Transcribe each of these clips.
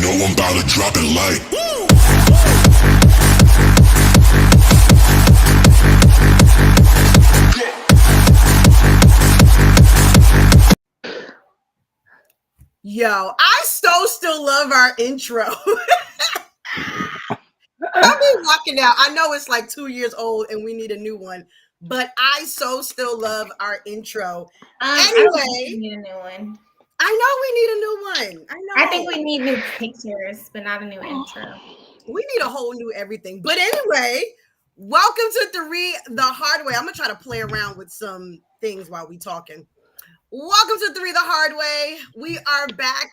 know I'm about to drop it like. Yo, I still love our intro. I'll be walking out. I know it's like 2 years old and we need a new one, but I still love our intro. Anyway, we need a new one. I know we need a new one. I know. I think we need new pictures, but not a new intro. We need a whole new everything. But anyway, welcome to the Hardway. I'm gonna try to play around with some things while we talking. Welcome to the Hard Way. We are back.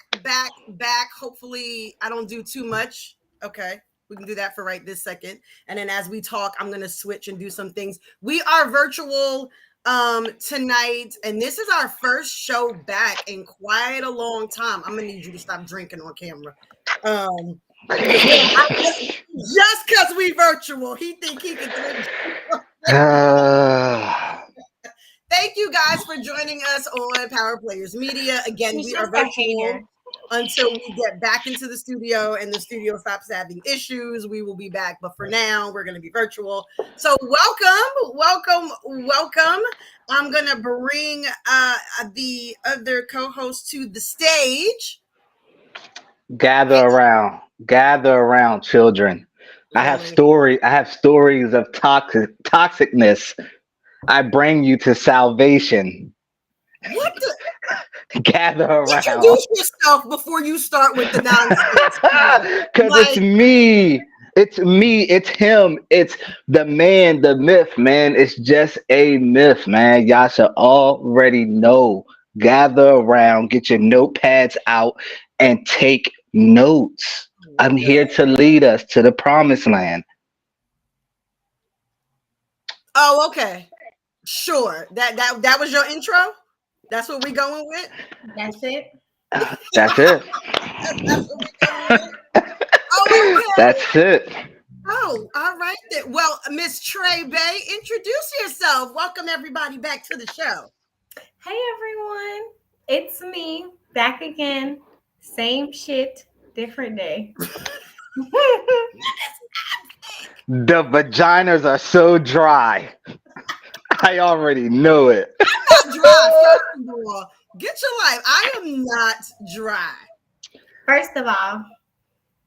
Hopefully, I don't do too much. Okay, we can do that for right this second. And then as we talk, I'm gonna switch and do some things. We are virtual tonight, and this is our first show back in quite a long time. I'm gonna need you to stop drinking on camera. Just because we virtual, he think he can drink. Thank you guys for joining us on Power Players Media. Again, we are virtual until we get back into the studio and the studio stops having issues. We will be back, but for now, we're going to be virtual. So welcome. I'm going to bring the other co-host to the stage. Gather around, children. I have stories of toxicness. I bring you to salvation. What the? Gather around. Introduce yourself before you start with the nonsense. Because it's me. It's him. It's the man, the myth, man. It's just a myth, man. Y'all should already know. Gather around, get your notepads out, and take notes. I'm here to lead us to the promised land. Oh, okay. Sure. That was your intro? That's what we going with? That's it. That's it. That's what we going with? Oh, okay. That's it. Oh, all right then. Well, Miss Trey Bay, introduce yourself. Welcome everybody back to the show. Hey everyone. It's me back again. Same shit, different day. The vaginas are so dry. I already know it. I'm not dry, first of all. Get your life. I am not dry. First of all,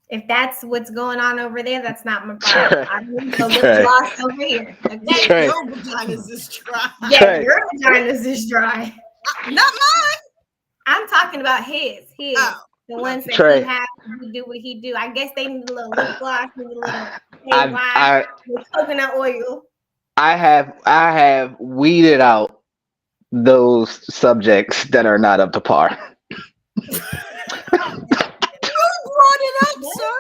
if that's what's going on over there, that's not my problem. I'm a little lost over here. Okay? Your vaginas is dry. Yeah, your vaginas is dry. Not mine. I'm talking about his. Oh. The ones that Trey. he has to do what he do. I guess they need a little lip gloss, need a little with coconut oil. I have weeded out those subjects that are not up to par. You brought it up, sir.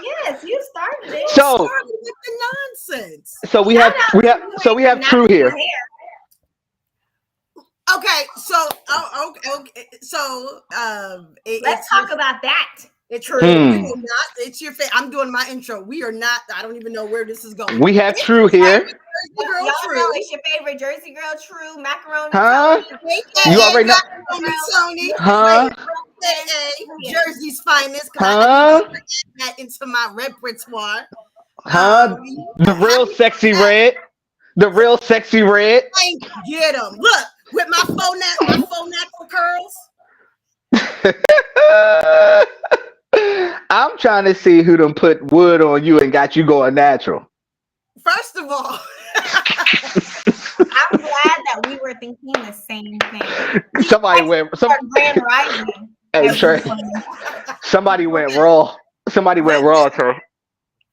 Yes, you started it. So you started with the nonsense. So we have True here. Okay, so let's talk about that. It's true. We will not. It's your face. I'm doing my intro. We are not. I don't even know where this is going. We have True here. Y'all know it's your favorite Jersey girl, True macaroni. Huh? You already know. Tony. Huh? Jersey's finest. Huh? That into my repertoire. Huh? The real sexy red. The real sexy red. Get them. Look. With my faux natural curls. I'm trying to see who done put wood on you and got you going natural. First of all, I'm glad that we were thinking the same thing. Somebody went. Grand Rising. Hey Trey. Somebody went raw. Somebody went raw, Trey.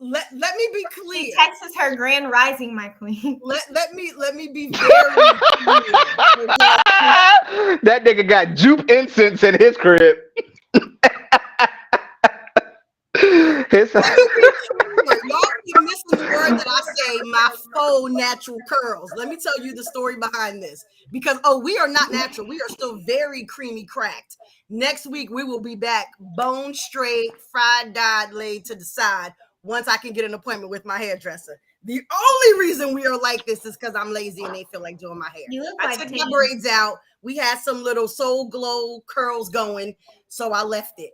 Let me be clear. She texts her Grand Rising, my queen. Let me be very clear. That nigga got jupe incense in his crib. Y'all keep missing the word that I say, my faux natural curls. Let me tell you the story behind this. Because, we are not natural. We are still very creamy cracked. Next week, we will be back bone straight, fried, dyed, laid to the side once I can get an appointment with my hairdresser. The only reason we are like this is because I'm lazy and they feel like doing my hair. I took my braids out. We had some little soul glow curls going, so I left it.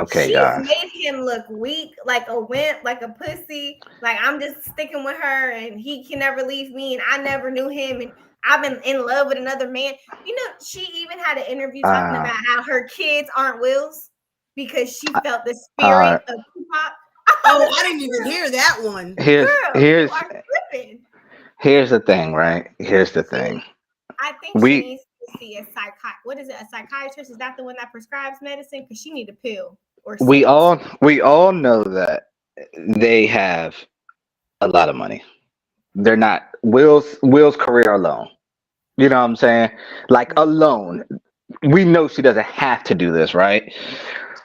Okay, She's guys. made him look weak, like a wimp, like a pussy. Like I'm just sticking with her, and he can never leave me, and I never knew him, and I've been in love with another man. You know, she even had an interview talking Uh, about how her kids aren't Will's because she felt the uh, spirit of Tupac. Oh, I didn't even hear that one. here's Girl, you here's are tripping. here's the thing, right? Here's the She, thing. I think she We needs to see a What is it? A psychiatrist? Is that the one that prescribes medicine? Because she need a pill or we six. all know that they have a lot of money. They're not Will's career alone. You know what I'm saying? Like alone. We know she doesn't have to do this, right?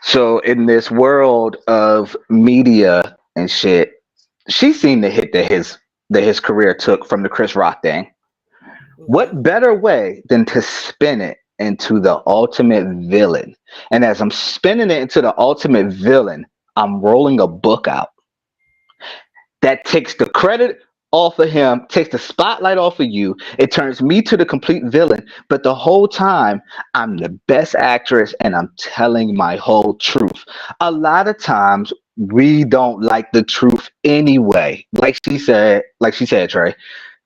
So in this world of media and shit, she's seen the hit that his career took from the Chris Rock thing. Mhm. What better way than to spin it into the ultimate villain? And as I'm spinning it into the ultimate villain, I'm rolling a book out that takes the credit off of him, takes the spotlight off of you. It turns me to the complete villain. But the whole time, I'm the best actress and I'm telling my whole truth. A lot of times, we don't like the truth anyway. Like she said, Trey,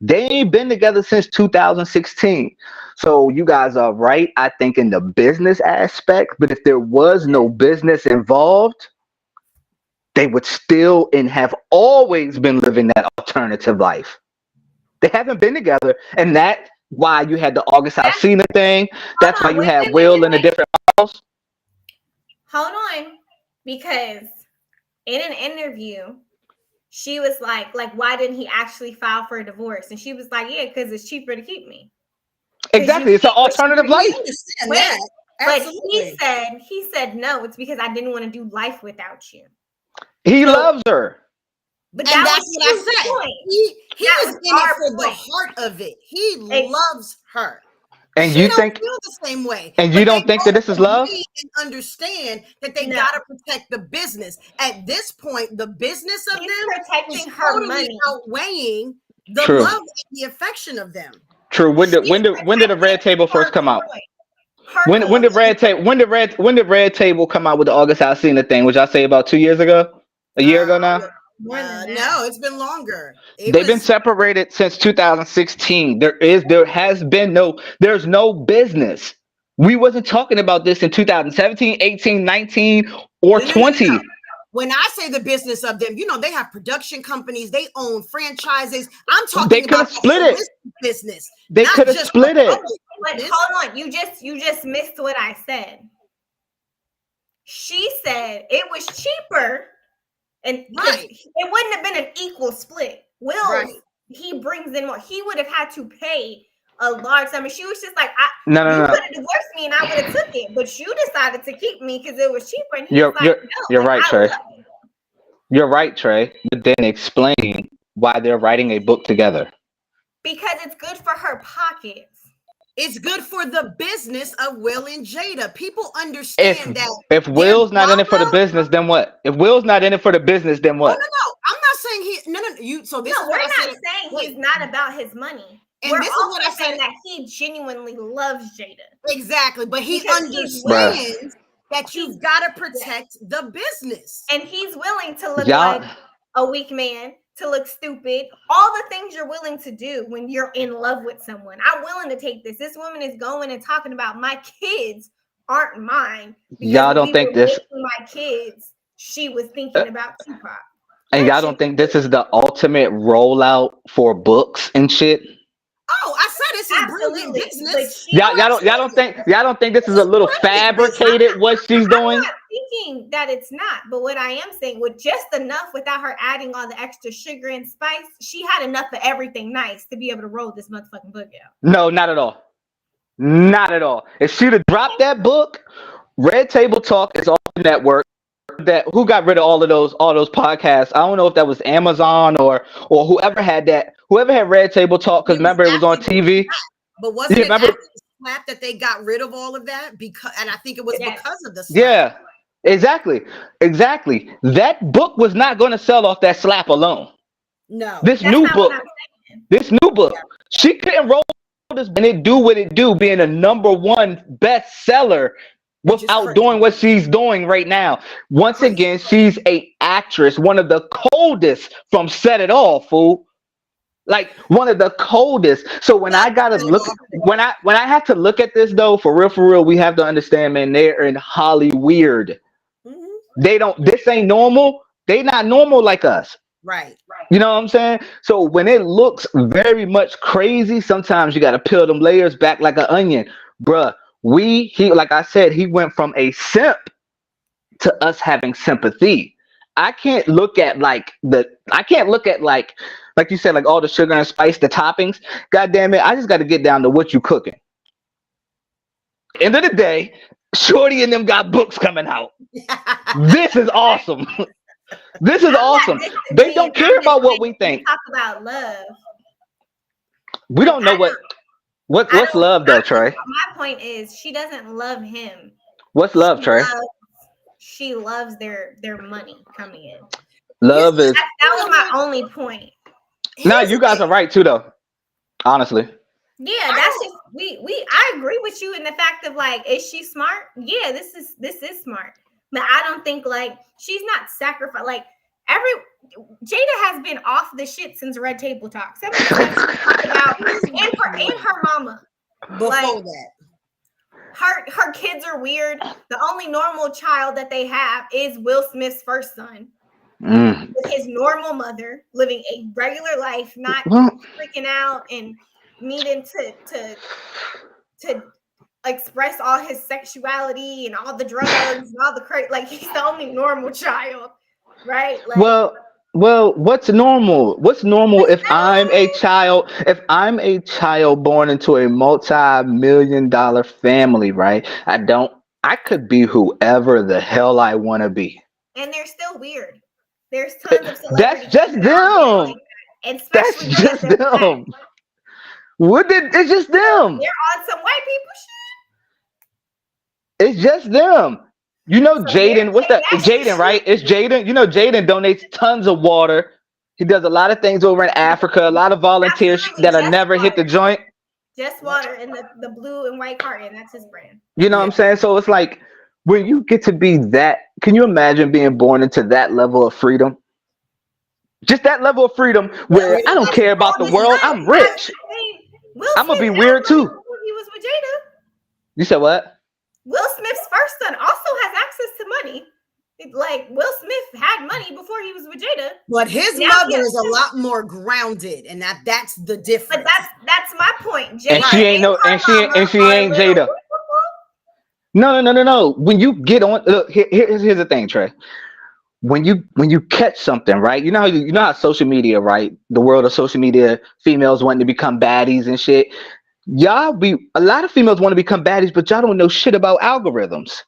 they ain't been together since 2016. So you guys are right, I think, in the business aspect. But if there was no business involved, they would still and have always been living that alternative life. They haven't been together, and that's why you had the August Alsina thing. That's why Hold on, you wait, had wait, wait, Will wait, in a wait. different house. Hold on, because in an interview, she was like, why didn't he actually file for a divorce? And she was like, yeah, because it's cheaper to keep me. Because you Exactly, it's an can't. alternative We life. understand Wait, that. but Absolutely. he said no. It's because I didn't want to do life without you. He So, loves her, but And that that's was what I Truth's said. point. He That was was in it our for the point. heart of it. He Ex- loves her. and She you don't think, feel the same way. and you But they don't think that this both is love? agree and understand that they No, gotta protect the business. At this point, the business of he's them is protecting her totally money. outweighing the True, love and the affection of them. true. She's When did the protecting red table her first come out? coin. Her When coin. did when did red table come out with the August Alsina thing? Which I say about 2 years ago, a year Uh, ago now. More than that. no, it's been longer. It They've been was separated since 2016. There's no business. We wasn't talking about this in 2017, 18, 19, or no. 20. When I say the business of them, they have production companies, they own franchises. I'm They talking could about have a split it. holistic business, They not could have just a split it. public But business. hold on, you just missed what I said. She said it was cheaper, and Right. it wouldn't have been an equal split. Right. He brings in more. He would have had to pay a large sum. And she was just like, No, you no, could no. have divorced me and I would have took it, but you decided to keep me because it was cheaper. And he was You're like, you're no, you're like right, I Trey. love you. You're right, Trey. But then explain why they're writing a book together. Because it's good for her pockets. It's good for the business of Will and Jada. People If understand that if their Will's not in it for the drama. business, then what? If Will's not in it for the business, then Oh, what? no. I'm not saying he. No. You. So this No, is we're what I not said. saying Wait, he's not about his money. and We're this is what I also saying said that he genuinely loves Jada exactly. But he because he's willing. Bruh. understands that He, you've got to yeah. protect the business. And he's willing to look Y'all like a weak man, to look stupid, all the things you're willing to do when you're in love with someone. I'm willing to take this. This woman is going and talking about my kids aren't mine because y'all when don't we were think this making my kids, she was uh, thinking about Tupac. and That y'all shit. don't think this is the ultimate rollout for books and shit? Oh, I said this is brilliant Absolutely. But business. she Y'all don't think this is a little Brilliant business. fabricated what she's I'm doing? not thinking that it's not, but what I am saying, with just enough without her adding all the extra sugar and spice, she had enough of everything nice to be able to roll this motherfucking book out. No, not at all. Not at all. If she'd have dropped that book, Red Table Talk is off the network. That who got rid of all those podcasts? I don't know if that was Amazon or whoever had Red Table Talk, because It was remember it was on after the TV. slap, but Yeah, wasn't it remember? after the slap that they got rid of all of that? And I think it was Yes. because of the slap. Yeah, exactly. That book was not going to sell off that slap alone. No. This That's new not what I'm book, Yeah. she couldn't roll this and it do what it do, being a #1 bestseller Which is without crazy. doing what she's doing right now. Once Crazy. again, she's a actress, one of the coldest from Set It Off, fool. Like one of the coldest. So when I Not gotta so look, often. when I have to look at this though, for real, we have to understand, man. They're in Hollywood. Mhm. They don't. This ain't normal. They not normal like us. Right. You know what I'm saying? So when it looks very much crazy, sometimes you gotta peel them layers back like an onion, bruh. He like I said, he went from a simp to us having sympathy. I can't look at like you said, like all the sugar and spice, the toppings. God damn it, I just got to get down to what you cooking. End of the day, Shorty and them got books coming out. This is awesome. This is I'm awesome. not They don't disagreeing. care I'm about just what saying we think. we talk about love. We Like don't know I what's don't. love though, Trey. My point is, she doesn't love him. What's She love, Trey? loves. She loves their money coming in. Love is That was my only point. nah. Here's You the guys thing. are right too, though. Honestly, Yeah, that's just we. I agree with you in the fact of like, is she smart? Yeah, this is smart. But I don't think like she's not sacrificed. Like Jada has been off the shit since Red Table Talk. Some of the stuff she talked about, and her mama. Before Like, that. her kids are weird. The only normal child that they have is Will Smith's first son with his normal mother, living a regular life, not well, freaking out and needing to express all his sexuality and all the drugs and all the crazy. Like he's the only normal child, right? Like well, what's normal? What's normal if I'm a child? If I'm a child born into a multi-million-dollar family, right? I could be whoever the hell I want to be. and they're still weird. There's tons of That's celebrities just that are out there them. like that, and That's especially one of just them black. them. It's just them. They're on some white people It's just them. You know, shit. So they're Jaden, what's that? taking that Jaden, right? It's Jaden. You know, Jaden donates tons of water. He does a lot of things over in Africa, a lot of volunteers Absolutely, that'll just never hit the water. joint. Just water in the blue and white carton. That's his brand. You know what I'm saying? So it's like when you get to be that, can you imagine being born into that level of freedom? Just that level of freedom where I don't care about the world. I'm rich. Will I'm gonna Smith be had weird money too. before he was with Jada. You said what? Will Smith's first son also has access to money. Like Will Smith had money before he was with Jada. But his Now mother is a lot more grounded, and that's the difference. But that's my point. Jada And she ain't no, her and she mama ain't are little Jada. No. When you get on, look, here's the thing, Trey. When you catch something, right? You know how social media, right? The world of social media, females wanting to become baddies and shit. A lot of females want to become baddies, but y'all don't know shit about algorithms.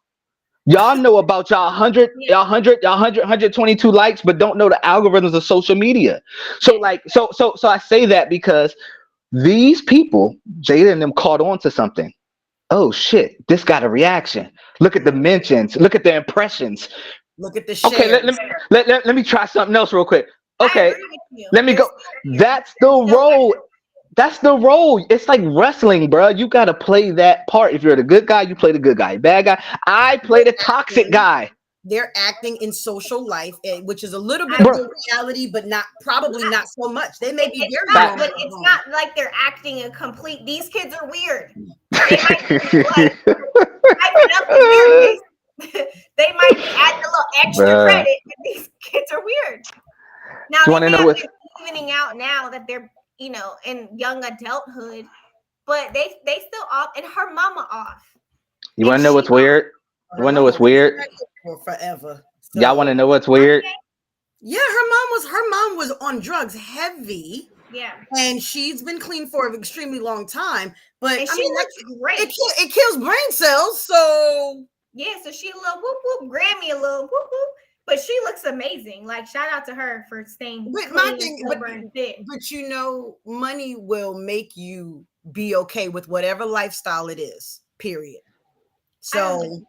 Y'all know about y'all 122 likes, but don't know the algorithms of social media. So I say that because these people, Jada and them, caught on to something. Oh shit, this got a reaction. Look at the mentions, look at the impressions. Look at the shares. Okay, let me try something else real quick. Okay, let me go. That's the role. That's the role. It's like wrestling, bro. You gotta play that part. If you're the good guy, you play the good guy. Bad guy, I play the toxic guy. They're acting in social life, which is a little bit of the reality, but probably not so much. They may be but it's not like they're acting a complete. These kids are weird. They might be like hyping up the weirdness. They might be adding a little extra credit, but these kids are weird. Now they may have been evening out now that they're in young adulthood, but they still off, and her mama off. You want to know what's weird? You want to know what's weird? For forever. So, y'all want to know what's weird? Yeah, her mom was on drugs heavy. Yeah, and she's been clean for an extremely long time. But and she looks great. It kills brain cells. So yeah, so she a little whoop whoop, Grammy a little whoop whoop. But she looks amazing. Like, shout out to her for staying but clean my thing, and fit. But money will make you be okay with whatever lifestyle it is. Period. So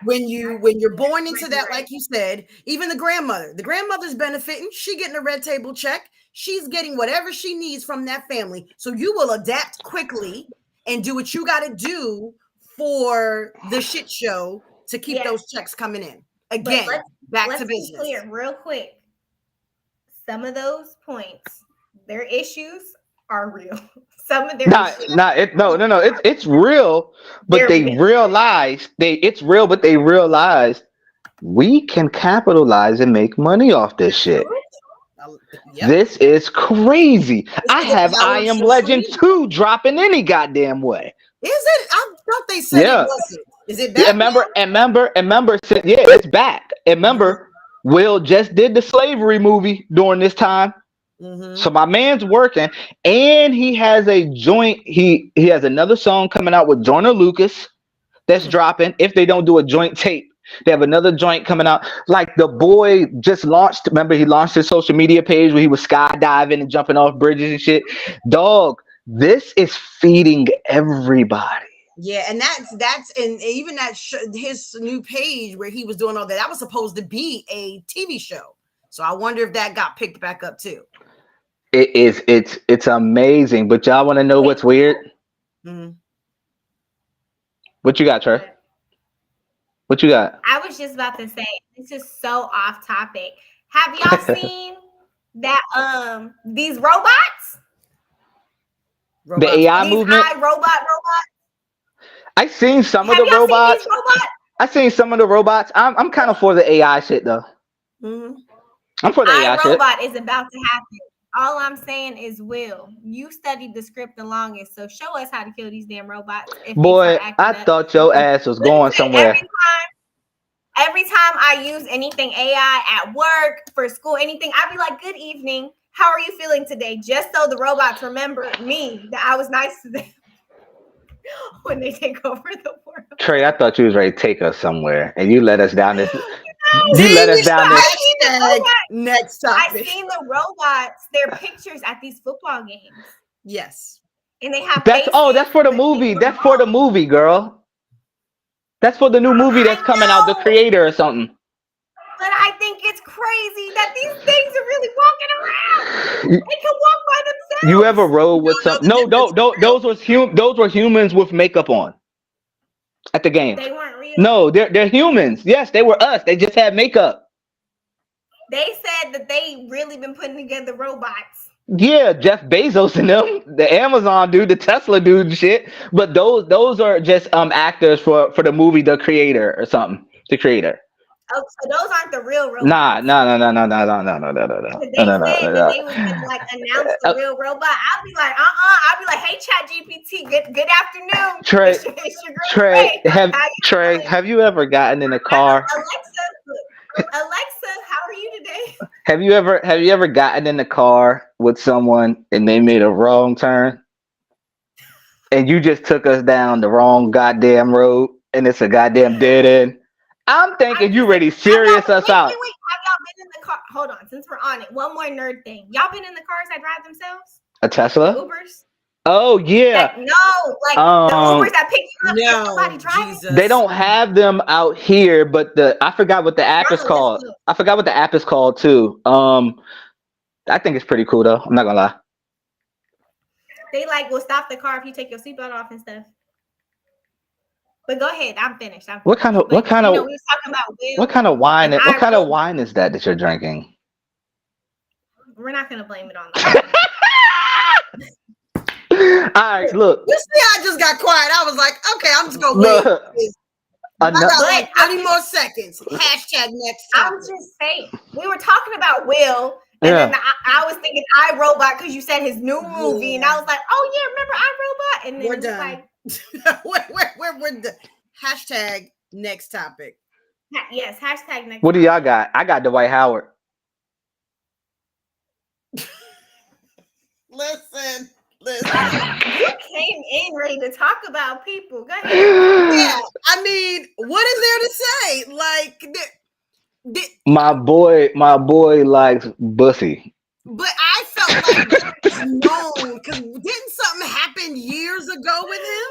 when you're born into that, like you said, even the grandmother's benefiting. She getting a red table check. She's getting whatever she needs from that family. So you will adapt quickly and do what you got to do for the shit show to keep Yeah. those checks coming in. But Again, back to let's be business. clear, real quick. Some of those points, their issues are real. Some of their issues, It's real, but they're they real. realize it's real, but they realize we can capitalize and make money off this shit. Yep. This is crazy. I is the have power I of Am social Legend media. 2 dropping any goddamn way. Is it? I thought they said Yeah. it wasn't. Is it Yeah, back? remember, yeah, it's back. And remember, Will just did the slavery movie during this time. Mm-hmm. So my man's working, and he has a joint. He has another song coming out with Joyner Lucas that's dropping. If they don't do a joint tape, they have another joint coming out. Like the boy just launched. Remember, he launched his social media page where he was skydiving and jumping off bridges and shit. Dog, this is feeding everybody. Yeah, and that's and even that his new page where he was doing all that. That was supposed to be a TV show. So I wonder if that got picked back up too. It is. It's amazing. But y'all want to know what's weird? Mm-hmm. What you got, Trey? What you got? I was just about to say, this is so off topic. Have y'all seen that these robots? The AI These movement. robots. I seen some Have of the y'all robots. seen these robots? I seen some of the robots. I'm kind of for the AI shit though. Mm-hmm. I'm for the AI shit. iRobot is about to happen. All I'm saying is, Will, you studied the script the longest, so show us how to kill these damn robots. If Boy, they start I acting up. thought your ass was going somewhere. Every time I use anything AI at work, for school, anything, I'd be like, "Good evening. How are you feeling today?" Just so the robots remember me, that I was nice to them when they take over the world. Trey, I thought you was ready to take us somewhere, and you let us down this. See, You let us down this. Next topic. I've seen the robots, their pictures at these football games. Yes. And they have That's for the movie. That's for the movie, girl. That's for the new movie that's coming out, The Creator or something. But I think it's crazy that these things are really walking around. They can walk by themselves. You ever rode with some? No, those were humans with makeup on at the game. They weren't real. No, they're humans. Yes, they were us. They just had makeup. They said that they really been putting together robots. Yeah, Jeff Bezos and them, the Amazon dude, the Tesla dude and shit. But those are just actors for the movie The Creator or something. The Creator. Oh, so those aren't the real robots. No. They said that they was gonna like announce the real robot. I'll be like, I'll be like, hey, ChatGPT, good afternoon. Trey, It's your girl Trey, have you ever gotten in a car? Alexa, how are you today? Have you ever gotten in the car with someone and they made a wrong turn? And you just took us down the wrong goddamn road and it's a goddamn dead end. I'm thinking you ready serious us out. Wait. Have y'all been in the car? Hold on, since we're on it. One more nerd thing. Y'all been in the cars that drive themselves? A Tesla? The Ubers? Oh yeah. The Ubers that pick you up. No, Somebody driving. Jesus. They don't have them out here, but I forgot what the app is called. I forgot what the app is called too. I think it's pretty cool though. I'm not gonna lie. They will stop the car if you take your seatbelt off and stuff. But go ahead, I'm finished. What kind of we was talking about Will. What kind of wine? What kind of wine is that you're drinking? We're not gonna blame it on the All right, look. You see, I just got quiet. I was like, okay, I'm just gonna wait. I got like 30 more seconds. Hashtag next time. I'm just saying, we were talking about Will, and then I was thinking iRobot because you said his new movie, and I was like, oh yeah, remember iRobot? And then we're done. We're done. Hashtag next topic. Yes, hashtag next. What do y'all got? I got Dwight Howard. Listen. You came in ready to talk about people. Go ahead. Yeah, I mean, what is there to say? My boy likes bussy. But I felt like that was known because didn't something happen years ago with him?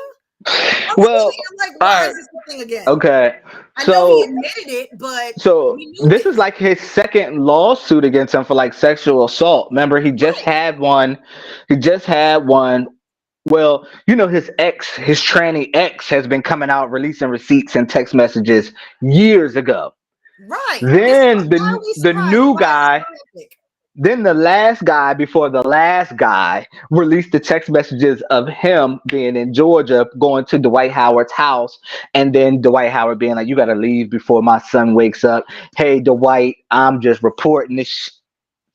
Well, why is this thing again? Okay, I know he admitted it, but this is like his second lawsuit against him for sexual assault. Remember, he just had one. He just had one Well, his tranny ex has been coming out releasing receipts and text messages years ago. Right. This is Then wildly the surprised. new Why is guy, this so epic? then the last guy before the last guy released the text messages of him being in Georgia going to Dwight Howard's house, and then Dwight Howard being like, "You got to leave before my son wakes up." Hey, Dwight, I'm just reporting this.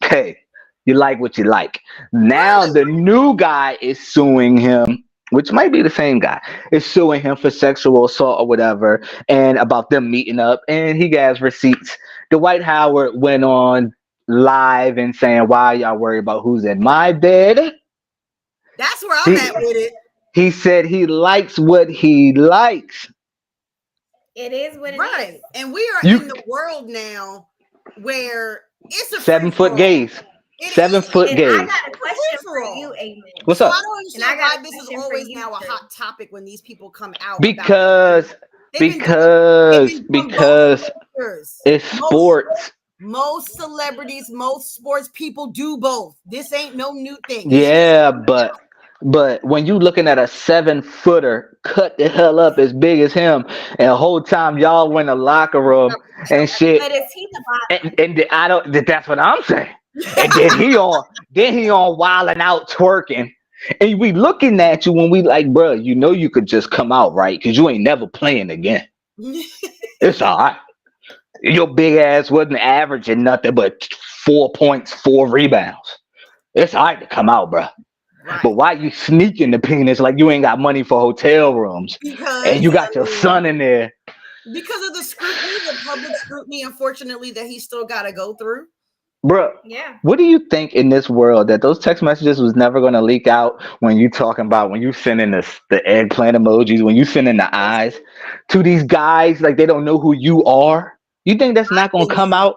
Hey, you like what you like. Now Right. the new guy is suing him, which might be the same guy, is suing him for sexual assault or whatever, and about them meeting up, and he has receipts. Dwight Howard went on live and saying, "Why y'all worry about who's in my bed?" That's where I'm He at with it. he said he likes what he likes. It is what it is. Right. And we are You in the world now where it's a 7 foot free-for-all. gays. It 7 foot And I gays. got a question for Free-for-all. you, Amen. What's So I up? don't And I understand got why a this is question for always you, now a True. hot topic when these people come out about Because they've been because doing both because for years. it's sports. Most celebrities, most sports people do both. This ain't no new thing. It's just Yeah, but when you looking at a 7 footer cut the hell up as big as him, and the whole time y'all were in the locker room and shit, But is he the bottom? I don't. That's what I'm saying. And then he on wilding out twerking, and we looking at you when we like, bro, you could just come out, right? Because you ain't never playing again. It's all right. Your big ass wasn't averaging nothing but 4 points, 4 rebounds. It's all right to come out, bro. right. But why you sneaking the penis like you ain't got money for hotel rooms Because and you got your son in there? because of the scrutiny, the public scrutiny, unfortunately, that he still got to go through. Bro, Yeah. what do you think in this world that those text messages was never going to leak out when you talking about when you sending the eggplant emojis, when you sending the eyes to these guys like they don't know who you are? You think that's not going to come out?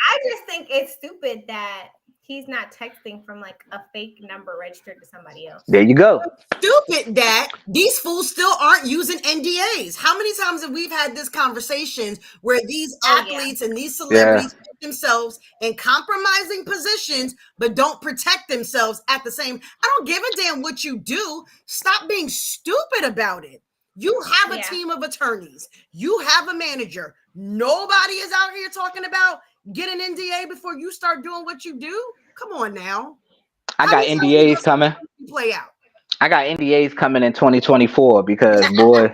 I just think it's stupid that he's not texting from like a fake number registered to somebody else. There you go. Stupid that these fools still aren't using NDAs. How many times have we had this conversations where these athletes and these celebrities put themselves in compromising positions but don't protect themselves at the same? I don't give a damn what you do. Stop being stupid about it. You have a team of attorneys. You have a manager. Nobody is out here talking about get an NDA before you start doing what you do. Come on now. I got NDAs coming. Play out. I got NDAs coming in 2024 because boy,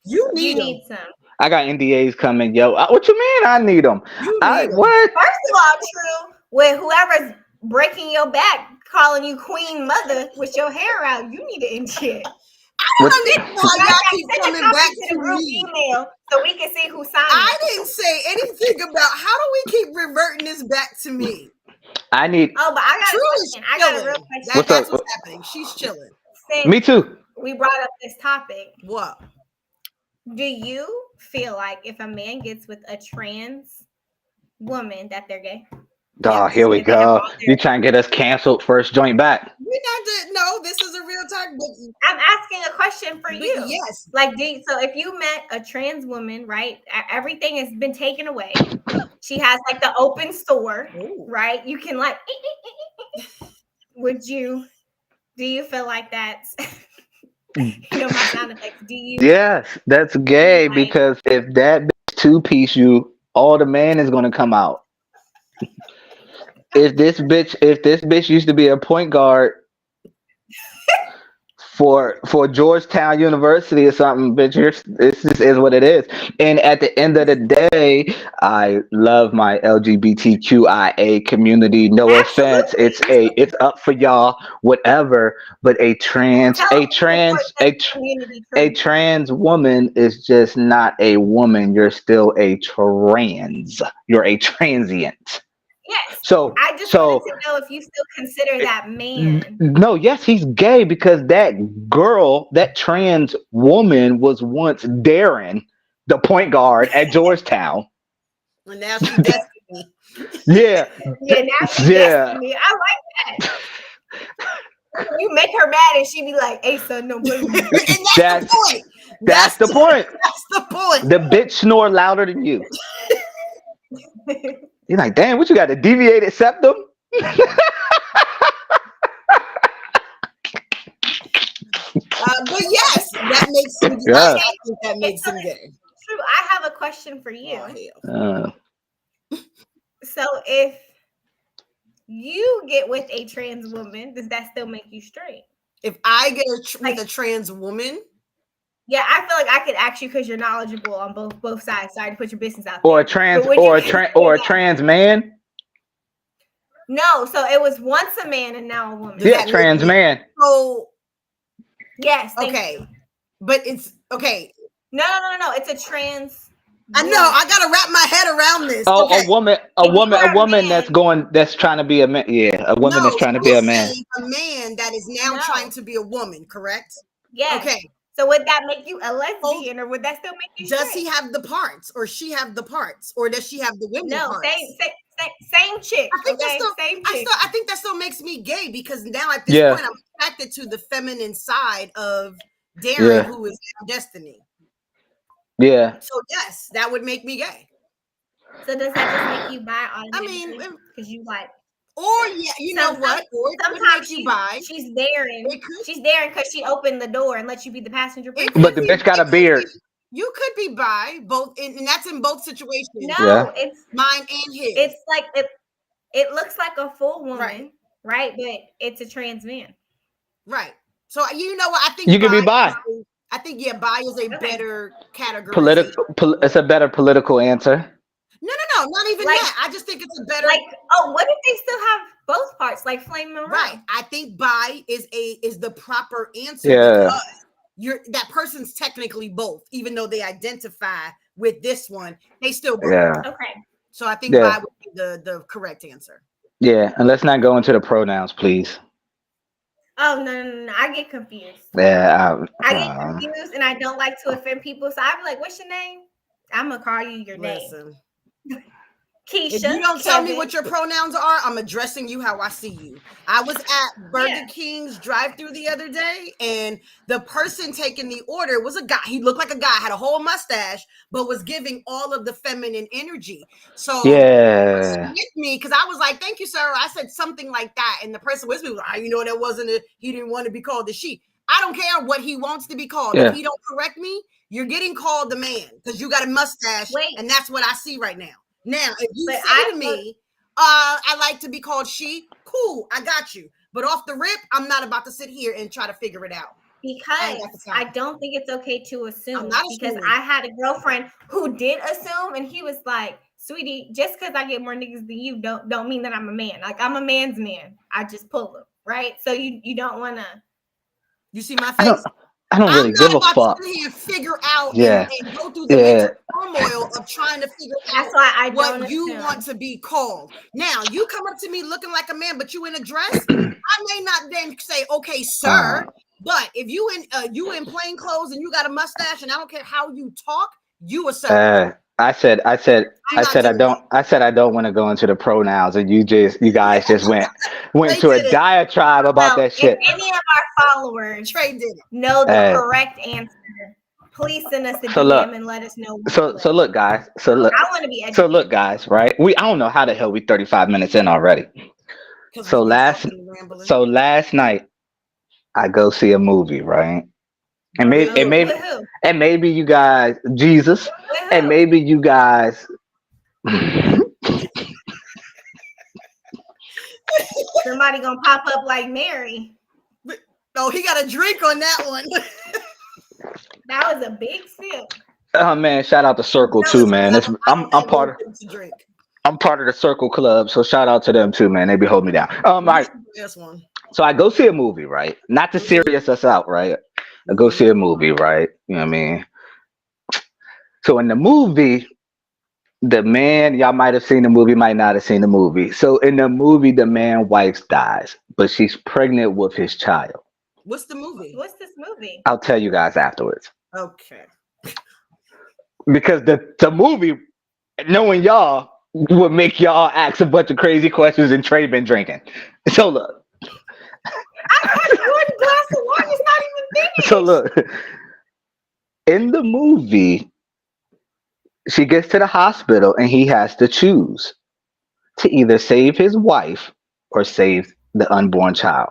you need some. I got NDAs coming, yo. What you mean? I need them. What? First of all, True, with whoever's breaking your back, calling you Queen Mother with your hair out, you need an NDA. I don't understand why y'all keep coming back to the group me. email so we can see who signed I it. didn't say anything about how do we keep reverting this back to me. I need. Oh, but I got a question. I got a real question. That's what's happening. She's chilling. Since me too. We brought up this topic. What? Do you feel like if a man gets with a trans woman that they're gay? Oh, here we go. You trying to get us canceled first joint back? We're not. No, this is a real talk. I'm asking a question for you. Yes. Like, so if you met a trans woman, right? Everything has been taken away. She has like the open store, right? You can like. Do you feel like that's? My sound effects. Do you? Yes, that's gay because if that bitch two-piece you, all the man is gonna come out. If this bitch used to be a point guard for Georgetown University or something, bitch, this just is what it is. And at the end of the day, I love my LGBTQIA community. No offense, it's up for y'all, whatever. But a trans woman is just not a woman. You're still a trans. You're a transient. Yes. So I just wanted to know if you still consider that man. No, yes, he's gay because that girl, that trans woman, was once Darren, the point guard at Georgetown. And now she's Destiny. Yeah, now she's Destiny. I like that. You make her mad and she be like, "Hey, son, no blame me." That's the point. That's the point. That's the point. The bitch snore louder than you. You're like, damn, what you got, a deviated septum? But yes, that makes him. Yeah. I think that makes him gay. True. I have a question for you. Oh, hell. So if you get with a trans woman, does that still make you straight? If I get with a trans woman, yeah, I feel like I could ask you because you're knowledgeable on both sides. Sorry to put your business out Or a there. trans But would or you a trans man. No, so it was once a man and now a woman. Yeah, trans man. so Yes. okay, but it's okay. No. It's a trans. I know. I gotta wrap my head around this. Oh, okay. a woman that's trying to be a man. Yeah, a woman that's trying to be a man. A man that is now trying to be a woman, correct? Yes. Okay. So would that make you a lesbian, or would that still make you? Does straight? he have the parts, or she have the parts, or does she have the women parts? Same chick. I think same chick. I think that still makes me gay because now at this point I'm attracted to the feminine side of Darren, who is Destiny. Yeah. So yes, that would make me gay. So does that just make you bi? I mean, because you like. Or you know what? Or sometimes she's daring. She's daring because she opened the door and let you be the passenger. But the bitch got a beard. You could be bi both, and that's in both situations. No, it's mine and his. It's like it looks like a full woman, right? But it's a trans man, right? So you know what? I think you could be bi. I think bi is a better category. It's a better political answer. No, not even that. I just think it's a better. What if they still have both parts, like Flame Monroe? Right. I think bi is the proper answer because that person's technically both, even though they identify with this one, they still both. Yeah. Okay. So I think bi would be the correct answer. Yeah, and let's not go into the pronouns, please. Oh no! I get confused. Yeah, I get confused, and I don't like to offend people. So I'm like, "What's your name?" I'm gonna call you your name. Keisha. If you don't tell me what your pronouns are, I'm addressing you how I see you. I was at Burger King's drive-thru the other day, and the person taking the order was a guy. He looked like a guy, had a whole mustache, but was giving all of the feminine energy. So with me, because I was like, "Thank you, sir." I said something like that, and the person with me was like, that wasn't he didn't want to be called the she. I don't care what he wants to be called. If he don't correct me, you're getting called the man because you got a mustache, and that's what I see right now. Now, if you say to me, I like to be called she, cool, I got you. But off the rip, I'm not about to sit here and try to figure it out. Because I don't think it's okay to assume. Because I had a girlfriend who did assume, and he was like, "Sweetie, just because I get more niggas than you don't mean that I'm a man. Like I'm a man's man. I just pull them, right? So you don't want to." You see my face? I don't really give a fuck. To sit here and figure out and go through the mental turmoil of trying to figure out what you want to be called. Now, you come up to me looking like a man, but you in a dress. I may not then say, "Okay, sir," but if you in plain clothes and you got a mustache, and I don't care how you talk, you a sir. I said I don't want to go into the pronouns, and you guys just went to a diatribe about that shit. If any of our followers know the correct answer, please send us a DM and let us know. So look, guys. I want to be educated. So look, guys. Right? I don't know how the hell we 35 minutes in already. So last night I go see a movie, right? And maybe you guys, Jesus, and maybe you guys. Somebody gonna pop up like Mary. Oh, he got a drink on that one. That was a big sip. Oh man, shout out to Circle too, man. I'm part of the Circle Club, so shout out to them too, man. They be holding me down. Right. So I go see a movie, right? Not to serious us out, right? I go see a movie, right? You know what I mean? So in the movie, the man, y'all might have seen the movie, might not have seen the movie. So in the movie, the man's wife dies, but she's pregnant with his child. What's the movie? What's this movie? I'll tell you guys afterwards. Okay. Because the movie, knowing y'all, would make y'all ask a bunch of crazy questions, and Trey been drinking. So look. I had one glass of water. It's not even finished. So look, in the movie, she gets to the hospital and he has to choose to either save his wife or save the unborn child.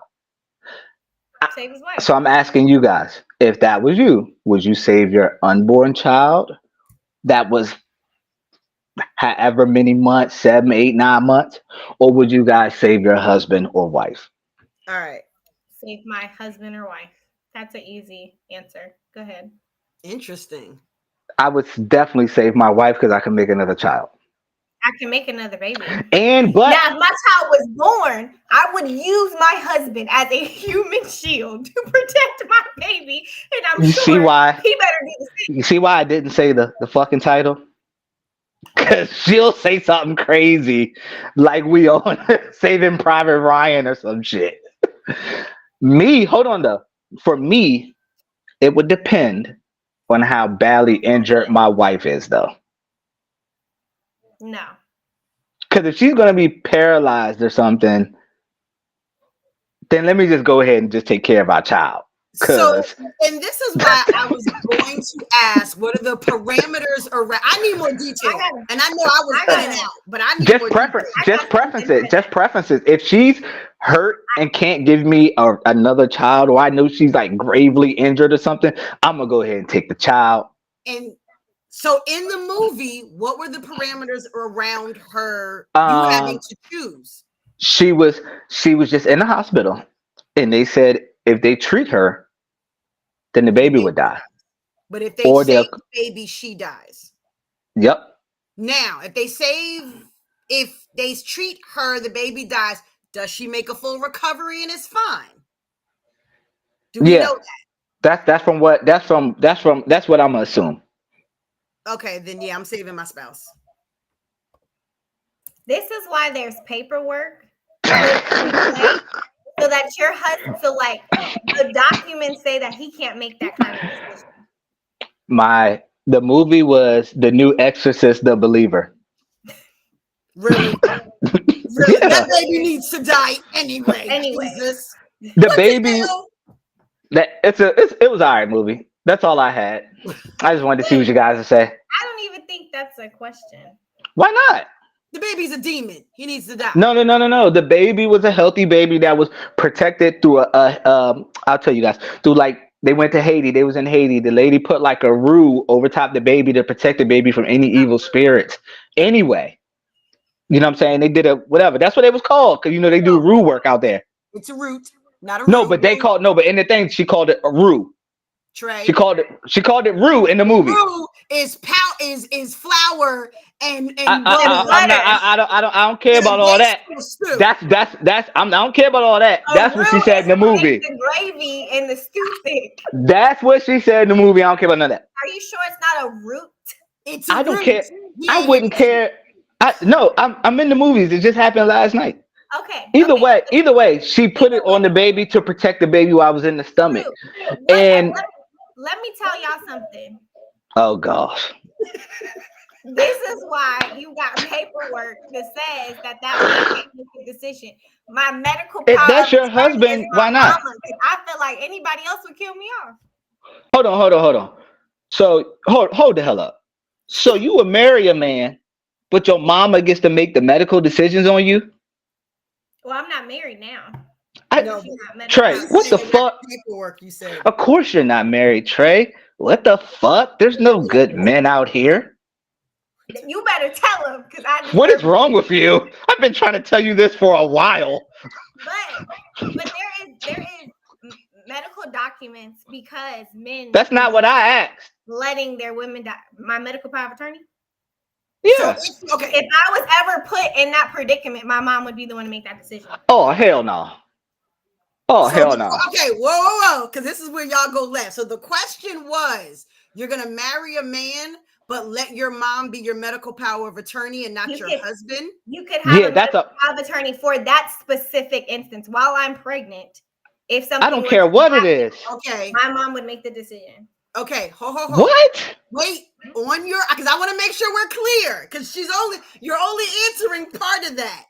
Save his wife. So I'm asking you guys, if that was you, would you save your unborn child that was however many months, 7, 8, 9 months, or would you guys save your husband or wife? All right. Save my husband or wife. That's an easy answer. Go ahead. Interesting. I would definitely save my wife because I can make another child. I can make another baby. But Now, if my child was born, I would use my husband as a human shield to protect my baby. And I'm you sure see why? he better do the same. You see why I didn't say the fucking title? Because she'll say something crazy like we on Saving Private Ryan or some shit. Hold on though. For me, it would depend on how badly injured my wife is though. No. Because if she's going to be paralyzed or something, then let me just go ahead and just take care of our child. So, and this is why I was going to ask, what are the parameters around? I need more detail, and I know I was in and out, but I need just more preference. detail. Just preferences. If she's hurt and can't give me another child, or I know she's like gravely injured or something, I'm gonna go ahead and take the child. And so, in the movie, what were the parameters around her? You having to choose. She was just in the hospital, and they said if they treat her, then the baby would die. But if they save the baby, she dies. Yep. Now, if they treat her, the baby dies. Does she make a full recovery and is fine? Do we know that? That's what I'm gonna assume. Okay, then yeah, I'm saving my spouse. This is why there's paperwork. So that your husband, so like the documents say that he can't make that kind of decision. The movie was The New Exorcist, The Believer. Really? Really? Yeah. That baby needs to die anyway. Jesus. The baby. It was all right movie. That's all I had. I just wanted to see what you guys would say. I don't even think that's a question. Why not? The baby's a demon. He needs to die. No. The baby was a healthy baby that was protected through I'll tell you guys, through like they went to Haiti. They was in Haiti. The lady put like a roux over top the baby to protect the baby from any evil spirits. Anyway, you know what I'm saying? They did whatever. That's what it was called. Because they do roux work out there. It's a root, not a roux. No, but but in the thing she called it a roux. Trey. She called it roux in the movie. Roux is flour and I don't care about all that. I don't care about all that. That's what she said in the movie. The gravy and the stew thick. That's what she said in the movie. I don't care about none of that. Are you sure it's not a root? It's a I don't root. care. Yeah, I wouldn't care. I'm in the movies. It just happened last night. Okay. Either way, she put it on the baby to protect the baby while I was in the stomach. And let me tell y'all something. Oh gosh. This is why you got paperwork that says that was a decision. My medical power. If that's your husband, why not? I feel like anybody else would kill me off. Hold on. So hold the hell up. So you would marry a man, but your mama gets to make the medical decisions on you? Well, I'm not married now. Trey, what the fuck? Paperwork, you said. Of course you're not married, Trey. What the fuck? There's no good men out here. You better tell him, because What is wrong with you? I've been trying to tell you this for a while. But there is medical documents because men. That's not what I asked. Letting their women die. My medical power of attorney. Yeah. So if I was ever put in that predicament, my mom would be the one to make that decision. Oh hell no. Hell no. Okay, whoa. Because this is where y'all go left. So the question was, you're gonna marry a man, but let your mom be your medical power of attorney and not your husband? You could have a medical power of attorney for that specific instance. While I'm pregnant, if something I don't care what it is. Okay. My mom would make the decision. Okay, hold. What? Wait, because I want to make sure we're clear. Because you're only answering part of that.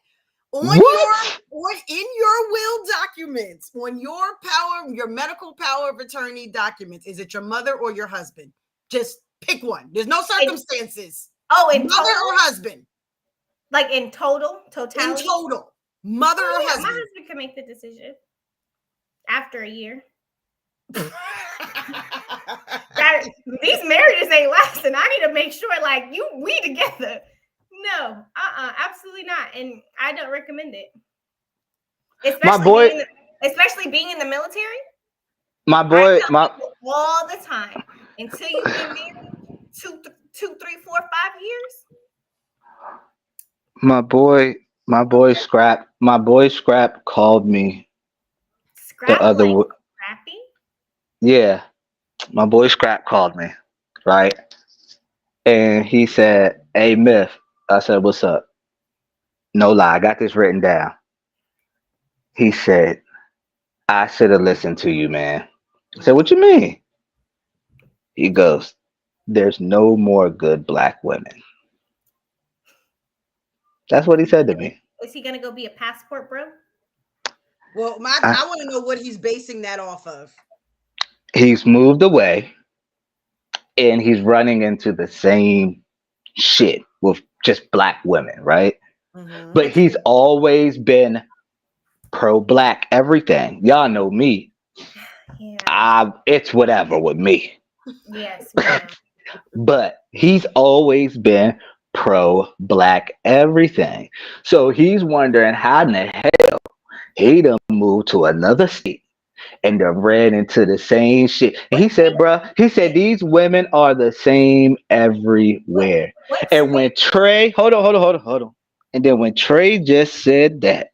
In your will documents, on your medical power of attorney documents, is it your mother or your husband? Just pick one. There's no circumstances. In mother or husband? Like in totality? In total, mother or husband? My husband can make the decision. After a year. These marriages ain't lasting. I need to make sure, like, we together. No, absolutely not. And I don't recommend it. Especially being in the military. My boy, all the time until you've been married 2, 3, 4, 5 years. my boy Scrap called me Scrap the other like w- scrappy. yeah, my boy Scrap called me, right? And he said, "Hey, Myth." I said, "What's up?" No lie, I got this written down. He said, "I should have listened to you, man." I said, "What you mean?" He goes, "There's no more good black women." That's what he said to me. Is he gonna go be a passport bro? Well, I, I want to know what he's basing that off of. he's moved away and he's running into the same shit with just black women, right? Mm-hmm. But he's always been pro black everything. Y'all know me. Yeah. It's whatever with me. Yes. Yeah. But he's always been pro black everything. So he's wondering how in the hell he done moved to another state and done ran into the same shit. And he said, bruh, he said these women are the same everywhere. And when Trey, hold on. And then when Trey just said that,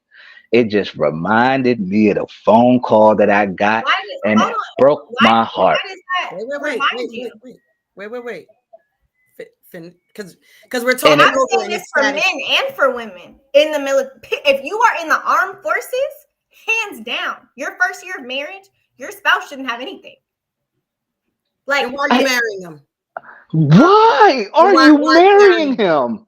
it just reminded me of the phone call that I got, and it broke my heart. Why does that remind you? Wait. Because we're talking I'm over saying this for men and for women in the military. If you are in the armed forces, hands down, your first year of marriage, your spouse shouldn't have anything. Like, why are you marrying him? Why are you marrying him?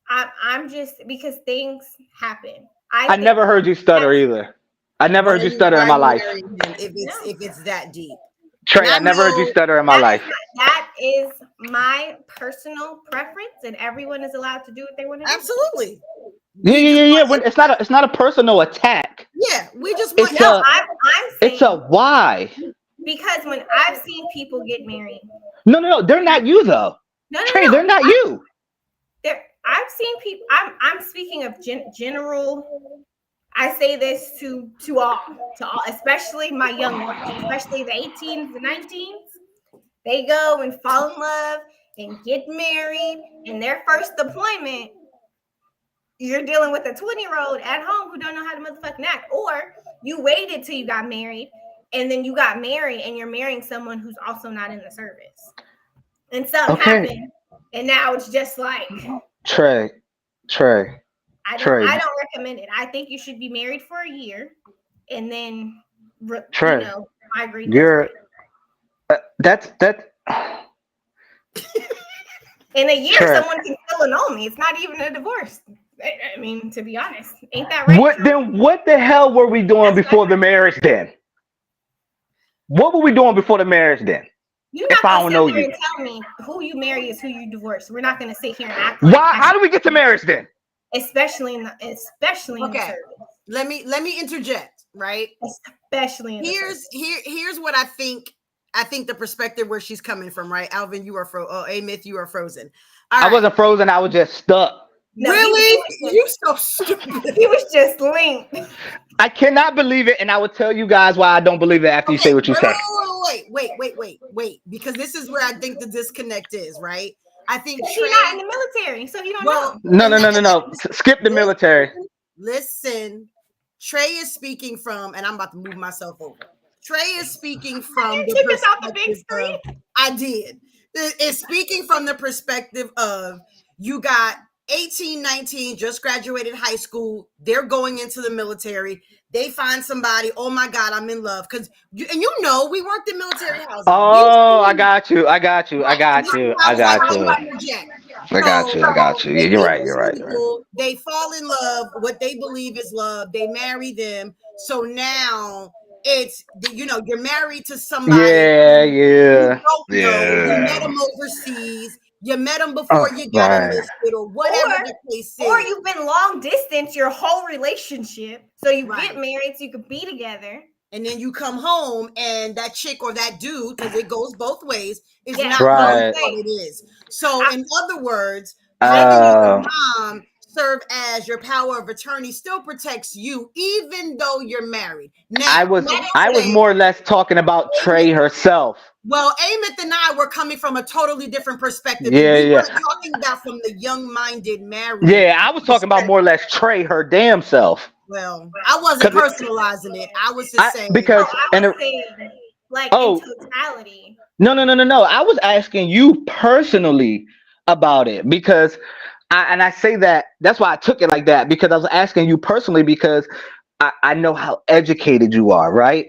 I'm just because things happen. I never heard you stutter either. I never heard you stutter in my life. If it's that deep. Trey, I never heard you stutter in my life. That is my personal preference, and everyone is allowed to do what they want to do. Absolutely. Yeah. It's not a personal attack. Yeah, we just want. I'm saying it's a why. Because when I've seen people get married. No, they're not you though. No, Trey, they're not you. I've seen people. I'm speaking of general. I say this to all, especially my young ones, especially the 18s, the 19s. They go and fall in love and get married, and their first deployment, you're dealing with a 20-year-old at home who don't know how to motherfucking act. Or you waited till you got married, and then you got married, and you're marrying someone who's also not in the service. And something happened, and now it's just like Trey. I don't recommend it. I think you should be married for a year, and then migrate. That's in a year, someone can still annul me. It's not even a divorce. I mean, to be honest, ain't that right? What the hell were we doing before the marriage then? What were we doing before the marriage then? You're not gonna sit here and tell me who you marry is who you divorce. We're not gonna sit here and act like why? How do we get to marriage then? Especially in the service. Let me interject, right? Especially in here's what I think. I think the perspective where she's coming from, right? Alvin, you are Myth, you are frozen. I wasn't frozen, I was just stuck. No, really? You so stupid. He was just linked. I cannot believe it, and I will tell you guys why I don't believe it after you say what you say. Wait, because this is where I think the disconnect is, right? I think he's not in the military, so you don't know. No. Skip the military. Listen, Trey is speaking from, and I'm about to move myself over. Trey is speaking from the big screen. I did. It's speaking from the perspective of you got 18, 19, just graduated high school. They're going into the military. They find somebody. Oh my God, I'm in love. Because we worked in military housing. Oh, I got you. I got you. Yeah, you're right. They fall in love. What they believe is love. They marry them. So now it's you're married to somebody. Yeah. You met them overseas. You met them before you got enlisted, or whatever the case is. Or you've been long distance your whole relationship, so you get married so you can be together. and then you come home and that chick or that dude, because it goes both ways, is Yeah, not Right. knowing what it is. So, in other words, I having think your mom serve as your power of attorney still protects you, even though you're married. Now, I was let's say, more or less talking about Trey herself. well, Amit and I were coming from a totally different perspective, and Yeah, we yeah. weren't talking about from the young-minded married Yeah, I was talking about perspective. more or less Trey her damn self. Well, I wasn't personalizing it. I was just saying, Because I was saying, like, in oh totality. no. I was asking you personally about it because I say that's why I took it like that, because I was asking you personally because I know how educated you are, right?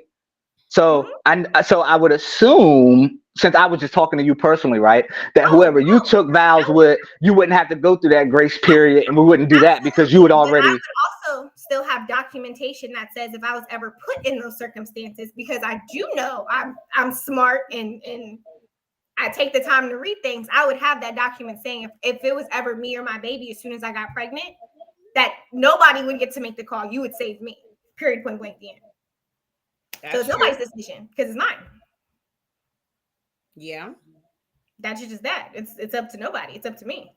So Mhm. I would assume, since I was just talking to you personally, right, that Oh, whoever you no, took vows no, with, you wouldn't have to go through that grace period, and we wouldn't do that because you would absolutely. But I already. would also still have documentation that says if I was ever put in those circumstances, because I do know I'm smart and I take the time to read things, I would have that document saying if it was ever me or my baby as soon as I got pregnant, that nobody would get to make the call. You would save me. Period, point blank, the end. So it's nobody's decision because it's mine. yeah. That's just that. It's up to nobody. It's up to me.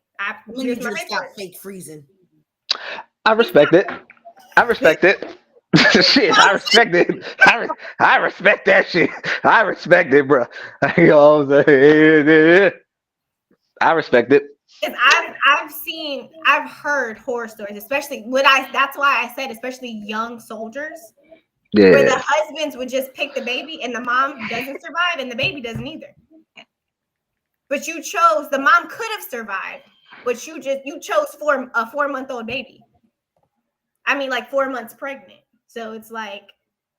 When you Here's my just stop paperwork. fake freezing. I respect it. I respect it. Shit, I respect it. I respect that shit. I respect it, bro. You know what I'm saying? I respect it. Because I've heard horror stories, especially that's why I said especially young soldiers, where the Yeah. husbands would just pick the baby and the mom doesn't survive and the baby doesn't either. But the mom could have survived, but you chose for a 4-month-old baby. I mean, like 4 months pregnant. So it's like,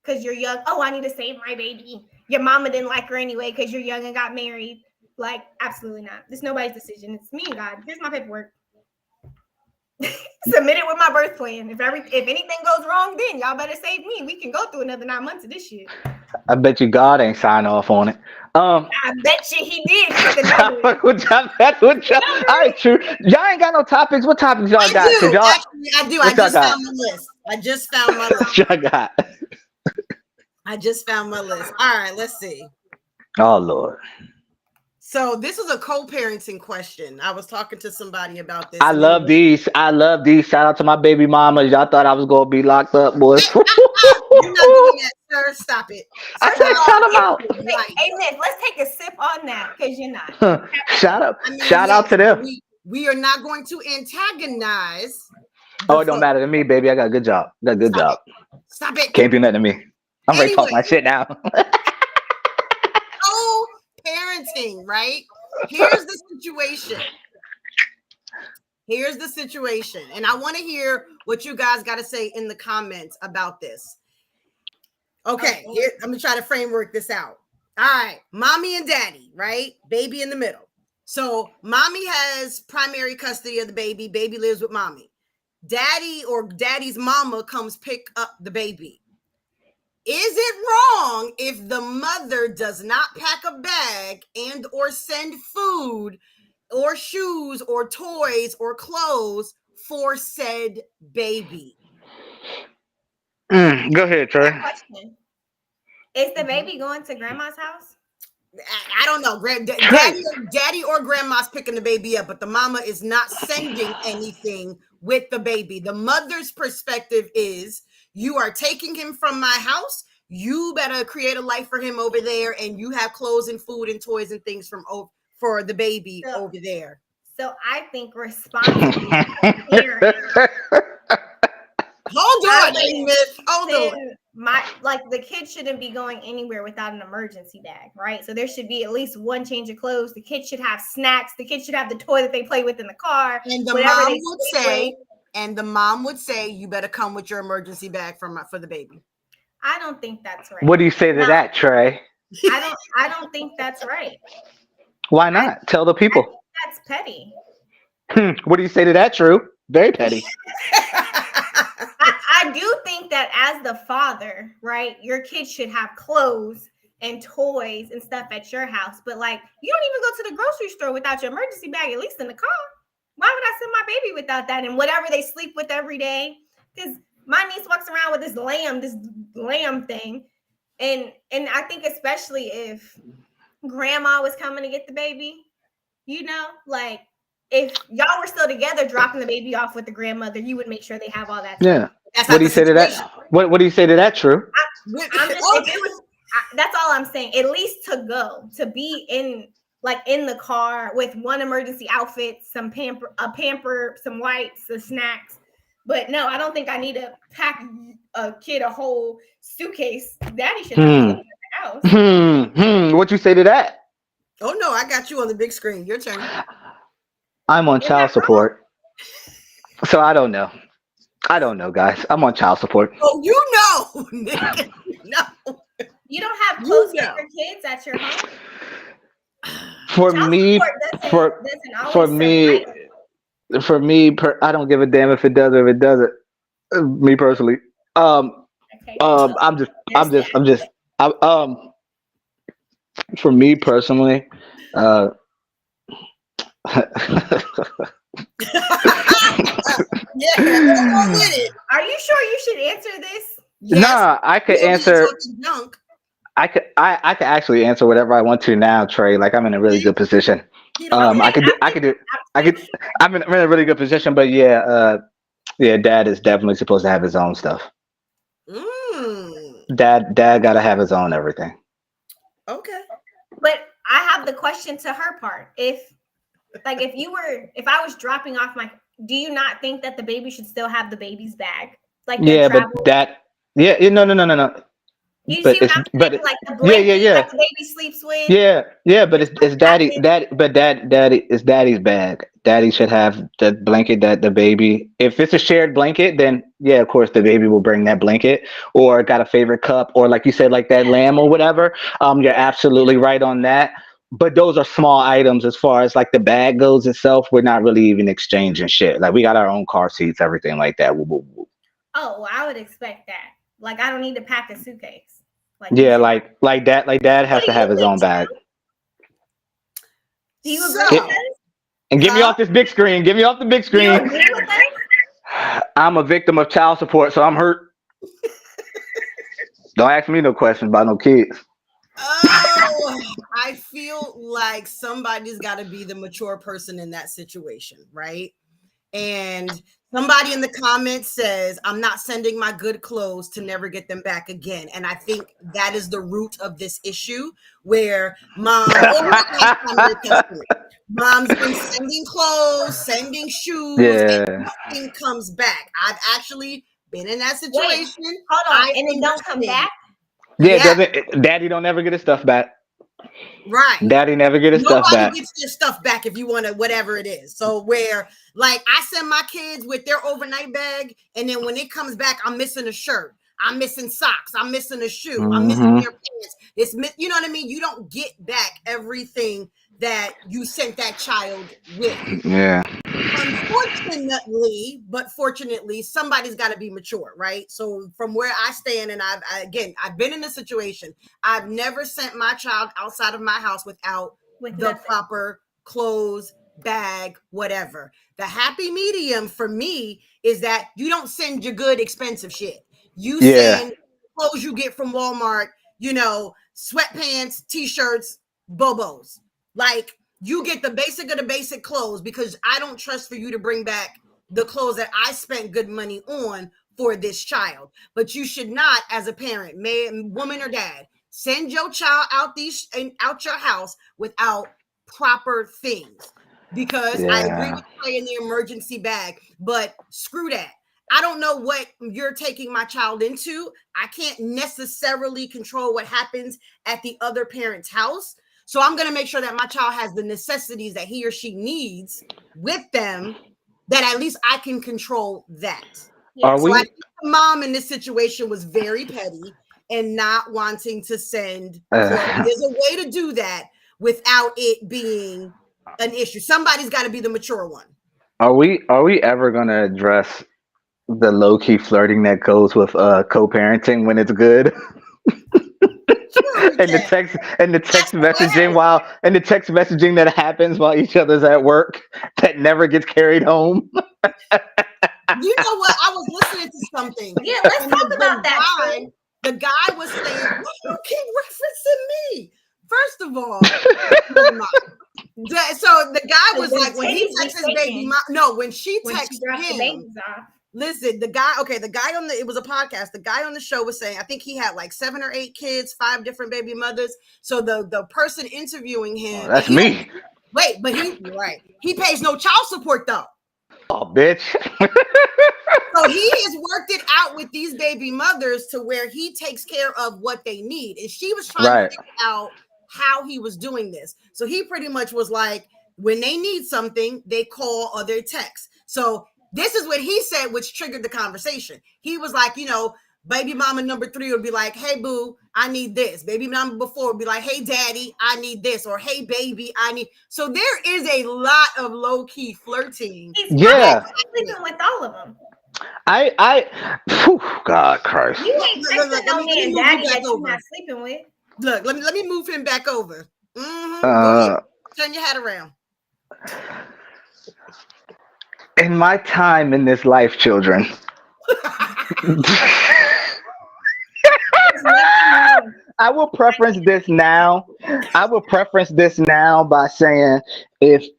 because you're young, oh, I need to save my baby. Your mama didn't like her anyway because you're young and got married. Like, absolutely not. It's nobody's decision. It's me and God. Here's my paperwork. Submit it with my birth plan. If anything goes wrong, then y'all better save me. We can go through another 9 months of this shit. I bet you God ain't sign off on it. I bet you he did. He's the Stop notary. fucking with y'all. That's what y'all. All right, true. Y'all ain't got no topics. What topics y'all I got? Cause do. y'all. Actually, I do. I What y'all just got? found my list. I just found my list. What y'all got? All right, let's see. Oh Lord. So this is a co-parenting question. I was talking to somebody about this. I And they love were, these. I love these. Shout out to my baby mamas. Y'all thought I was gonna be locked up, boys. you're not doing that, sir. Stop it. I First of said all, shout them it's out. right. Amen. Let's take a sip on that because you're not. Shout out. I mean, Shout out yes, to them. we are not going to antagonize Oh, the it don't folks. matter to me, baby. I got a good job. Got a good Stop job. it. Stop it. Can't do nothing to me. I'm ready to talk Anyway, my shit now. co-parenting, right? Here's the situation. Here's the situation. And I want to hear what you guys got to say in the comments about this. Okay, here, I'm going to try to framework this out. All right, mommy and daddy, right? Baby in the middle. So mommy has primary custody of the baby. Baby lives with mommy. Daddy or daddy's mama comes pick up the baby. Is it wrong if the mother does not pack a bag and or send food or shoes or toys or clothes for said baby? Go ahead, Trey. Question. Is the baby going to grandma's house? I don't know. Trey. Daddy or grandma's picking the baby up, but the mama is not sending anything with the baby. The mother's perspective is, you are taking him from my house. You better create a life for him over there, and you have clothes and food and toys and things for the baby over there. So I think responsible parents. Hold on, Miss. Hold on. The kid shouldn't be going anywhere without an emergency bag, right? So there should be at least one change of clothes. The kid should have snacks. The kid should have the toy that they play with in the car. And the mom would say, you better come with your emergency bag for the baby. I don't think that's right. What do you say to that, Trey? I don't think that's right. Why not? Tell the people. That's petty. What do you say to that, True? Very petty. I do think that as the father, right, your kid should have clothes and toys and stuff at your house. But like, you don't even go to the grocery store without your emergency bag, at least in the car. Why would I send my baby without that? And whatever they sleep with every day. Because my niece walks around with this lamb thing. And I think especially if grandma was coming to get the baby, like if y'all were still together, dropping the baby off with the grandmother, you would make sure they have all that time. Yeah. That's What not do the you say to situation. that? What do you say to that, True? I'm just, if it was, that's all I'm saying. At least to be in the car with one emergency outfit, a pamper, some wipes, some snacks. But no, I don't think I need to pack a kid a whole suitcase. Daddy should have clothes at the house. What you say to that? Oh no, I got you on the big screen. Your turn. I'm on Is child that wrong? support, so I don't know. I don't know, guys. I'm on child support. Oh, you know, nigga. No. You don't have clothes for your kids at your home? For Child me, support doesn't always for me, survive. I don't give a damn if it does or if it doesn't. Me personally, Okay. I'm There's that. just, for me personally, Yeah, go with it. Are you sure you should answer this? Yes. Nah, I could You answer. talking junk. I could actually answer whatever I want to now, Trey. Like I'm in a really good position. He don't I'm in a really good position, but yeah, Dad is definitely supposed to have his own stuff. Dad gotta have his own everything. Okay. But I have the question to her part. If I was dropping off do you not think that the baby should still have the baby's bag? Like Yeah, travel? but no. You But see what it's I'm but saying? it, Like the blanket yeah. that the baby sleeps with. Yeah, but it's daddy's bag. Daddy should have the blanket that the baby. If it's a shared blanket, then yeah, of course the baby will bring that blanket or got a favorite cup or like you said, like that lamb or whatever. You're absolutely right on that. But those are small items as far as like the bag goes itself. We're not really even exchanging shit. Like we got our own car seats, everything like that. Woo, woo, woo. Oh, well, I would expect that. Like I don't need to pack a suitcase. Yeah, like dad has to have his own bag. Do you agree with us? And get me off this big screen. Get me off the big Do you screen. agree with us? I'm a victim of child support, so I'm hurt. Don't ask me no questions about no kids. Oh, I feel like somebody's got to be the mature person in that situation, right? And somebody in the comments says, I'm not sending my good clothes to never get them back again. And I think that is the root of this issue where mom's been sending clothes, sending shoes, and nothing comes back. I've actually been in that situation. Wait, hold on, and it don't come back? Yeah. Daddy don't ever get his stuff back. Right. Daddy never get his stuff back. Nobody gets their stuff back if you want to, whatever it is. So where like I send my kids with their overnight bag, and then when it comes back, I'm missing a shirt. I'm missing socks. I'm missing a shoe. I'm missing their pants. You know what I mean? You don't get back everything that you sent that child with. Yeah. Unfortunately, but fortunately, somebody's got to be mature, right? So from where I stand, and I've been in a situation. I've never sent my child outside of my house without the proper clothes, bag, whatever. The happy medium for me is that you don't send your good expensive shit. You send clothes you get from Walmart, sweatpants, t-shirts, bobos. Like you get the basic of the basic clothes because I don't trust for you to bring back the clothes that I spent good money on for this child. But you should not, as a parent, man, woman or dad, send your child out your house without proper things. Because I agree with Trey in the emergency bag, but screw that. I don't know what you're taking my child into. I can't necessarily control what happens at the other parent's house. So I'm going to make sure that my child has the necessities that he or she needs with them, that at least I can control that. I think the mom in this situation was very petty and not wanting to send. There's a way to do that without it being an issue. Somebody's got to be the mature one. Are we ever going to address the low-key flirting that goes with co-parenting when it's good? and the text messaging that happens while each other's at work that never gets carried home. You know what? I was listening to something. Yeah, let's talk about that. The guy was saying, of all, never mind. So the guy was like, when he texted his baby mom, no, when she texted him, listen, the guy on it was a podcast. The guy on the show was saying, I think he had like 7 or 8 kids, 5 different baby mothers. So the person interviewing him, that's me. He pays no child support though. Oh, bitch. So he has worked it out with these baby mothers to where he takes care of what they need. And she was trying to figure out how he was doing this. So he pretty much was like, when they need something, they call or they text. So this is what he said, which triggered the conversation. He was like, baby mama number 3 would be like, hey, boo, I need this. Baby mama 4 would be like, hey, daddy, I need this. Or, hey, baby, I need. So there is a lot of low-key flirting. He's sleeping with all of them. God Christ. You ain't texting no man daddy that you're not sleeping with. Look, let me move him back over. Turn your head around. In my time in this life, children. I will preference this now. By saying if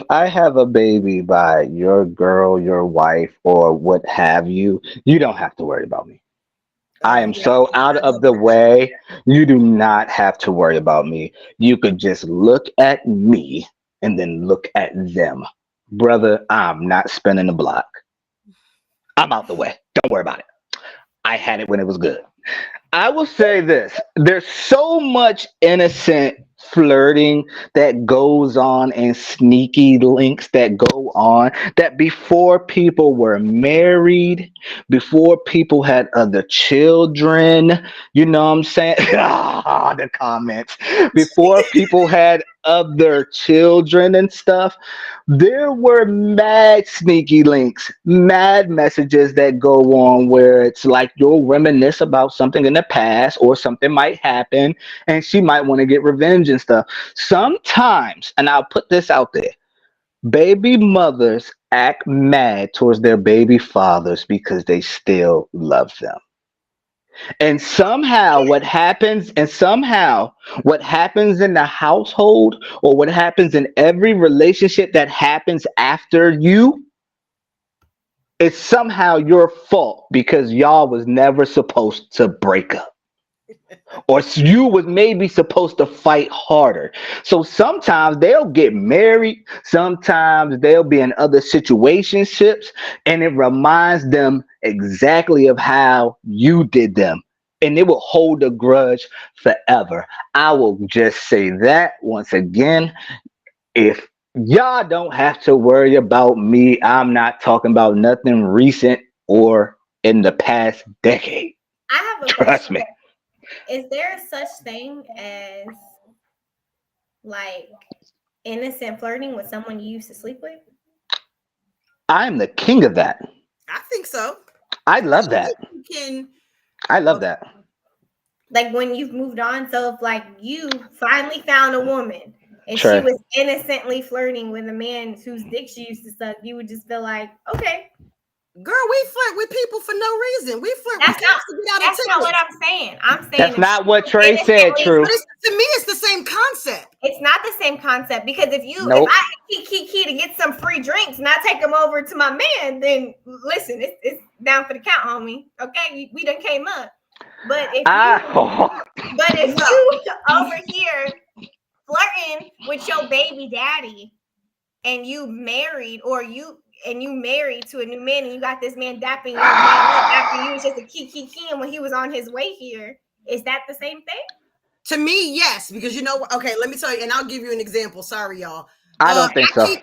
I have a baby by your girl, your wife, or what have you, you don't have to worry about me. I am so out of the way. You do not have to worry about me. You could just look at me and then look at them. Brother, I'm not spinning the block. I'm out the way. Don't worry about it. I had it when it was good. I will say this. There's so much innocent flirting that goes on and sneaky links that go on that before people were married, before people had other children, you know what I'm saying? The comments. Before people had other children and stuff, there were mad sneaky links, mad messages that go on where it's like you'll reminisce about something in the past or something might happen and she might want to get revenge and stuff. Sometimes, and I'll put this out there, baby mothers act mad towards their baby fathers because they still love them. And somehow what happens in the household or what happens in every relationship that happens after you, it's somehow your fault because y'all was never supposed to break up. Or you was maybe supposed to fight harder. So sometimes they'll get married, sometimes they'll be in other situationships, and it reminds them exactly of how you did them. And it will hold a grudge forever. I will just say that once again. If y'all don't have to worry about me, I'm not talking about nothing recent or in the past decade. I have a Trust me. Is there such thing as like innocent flirting with someone you used to sleep with? I'm the king of that. I think so. I love that. I love that. Like when you've moved on, so if like you finally found a woman and she was innocently flirting with a man whose dick she used to suck, you would just feel like, okay. Girl, we flirt with people for no reason. We flirt with That's not what I'm saying. I'm saying that's not what Trey said, True. But to me, it's the same concept. It's not the same concept because if I key to get some free drinks and I take them over to my man, then listen, it's down for the count, homie. Okay, we done came up. But if you over here flirting with your baby daddy and you married to a new man and you got this man dapping your man after you was just a key and when he was on his way here, is that the same thing? To me, yes, because okay, let me tell you, and I'll give you an example. Sorry, y'all. I don't think so. And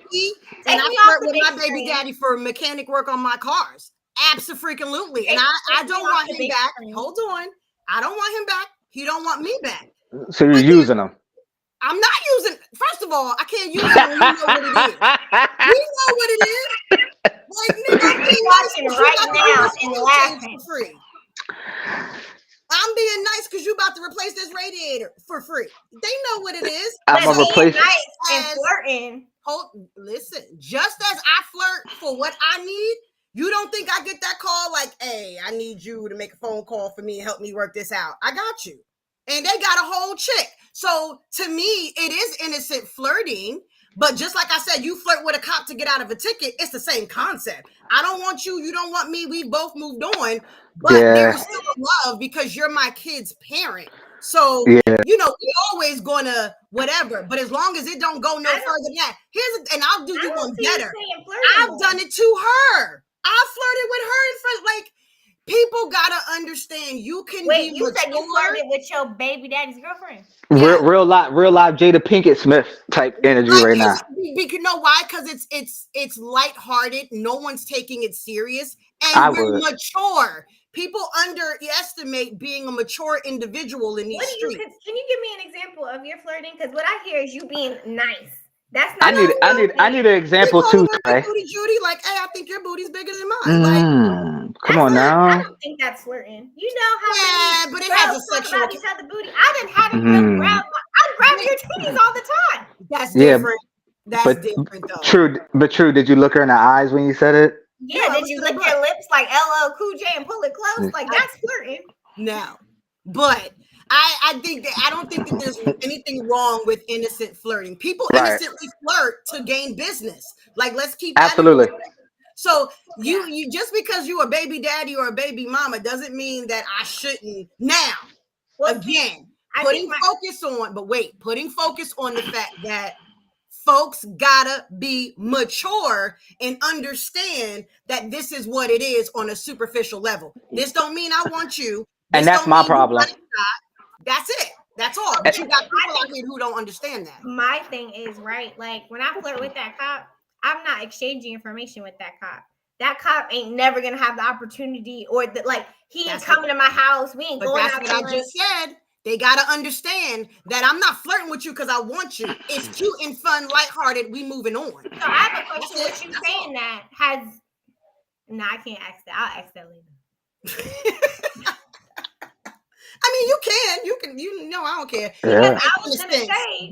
I flirt with my baby daddy for mechanic work on my cars. Absolutely. And I don't want him back. Hold on. I don't want him back. He don't want me back. So you're using him. I'm not using. First of all, I can't use it when you know what it is. You know what it is. Like, nigga, I'm watching right now and laughing for free. I'm being nice because you about to replace this radiator for free. They know what it is. I'm gonna replace nice and flirting. Listen, just as I flirt for what I need, you don't think I get that call like, hey, I need you to make a phone call for me and help me work this out. I got you. and they got a whole chick. So to me, it is innocent flirting. But just like I said, you flirt with a cop to get out of a ticket. It's the same concept. I don't want you. You don't want me. We both moved on. But there's still a love because you're my kid's parent. So, you know, we always gonna whatever. But as long as it don't go no further than that, and I'll do you one better. I've done it to her. I flirted with her in front, like, people gotta understand you can Wait, be you mature. said you flirted with your baby daddy's girlfriend. Real live Jada Pinkett Smith type energy right now. You know why? Because it's lighthearted. No one's taking it serious, and we're mature. People underestimate being a mature individual in these streets. Can you give me an example of your flirting? Because what I hear is you being nice. That's not. I need an example too. Booty Judy, like, hey, I think your booty's bigger than mine. Come on now. I don't think that's flirting. You know how many but it has a sexual about each other booty. I didn't have them grab. I grab your titties all the time. That's different. That's different though. True. Did you look her in the eyes when you said it? Yeah. Did you lick your lips like LL Cool J and pull it close? Like that's flirting. No, but. I don't think that there's anything wrong with innocent flirting. People innocently flirt to gain business. Like, let's keep that absolutely. So you just because you a baby daddy or a baby mama doesn't mean that I shouldn't now. Well, again, putting focus on the fact that folks gotta be mature and understand that this is what it is on a superficial level. This don't mean I want you. And that's my problem. That's it. That's all. But you got people out here who don't understand that. My thing is, right, like when I flirt with that cop, I'm not exchanging information with that cop. That cop ain't never gonna have the opportunity or he ain't coming to my house. We ain't going out. That's what I just said. They gotta understand that I'm not flirting with you because I want you. It's cute and fun, lighthearted. We moving on. So I have a question. What you saying that has? No, I can't ask that. I'll ask that later. I mean, you know, I don't care. Because I was gonna say,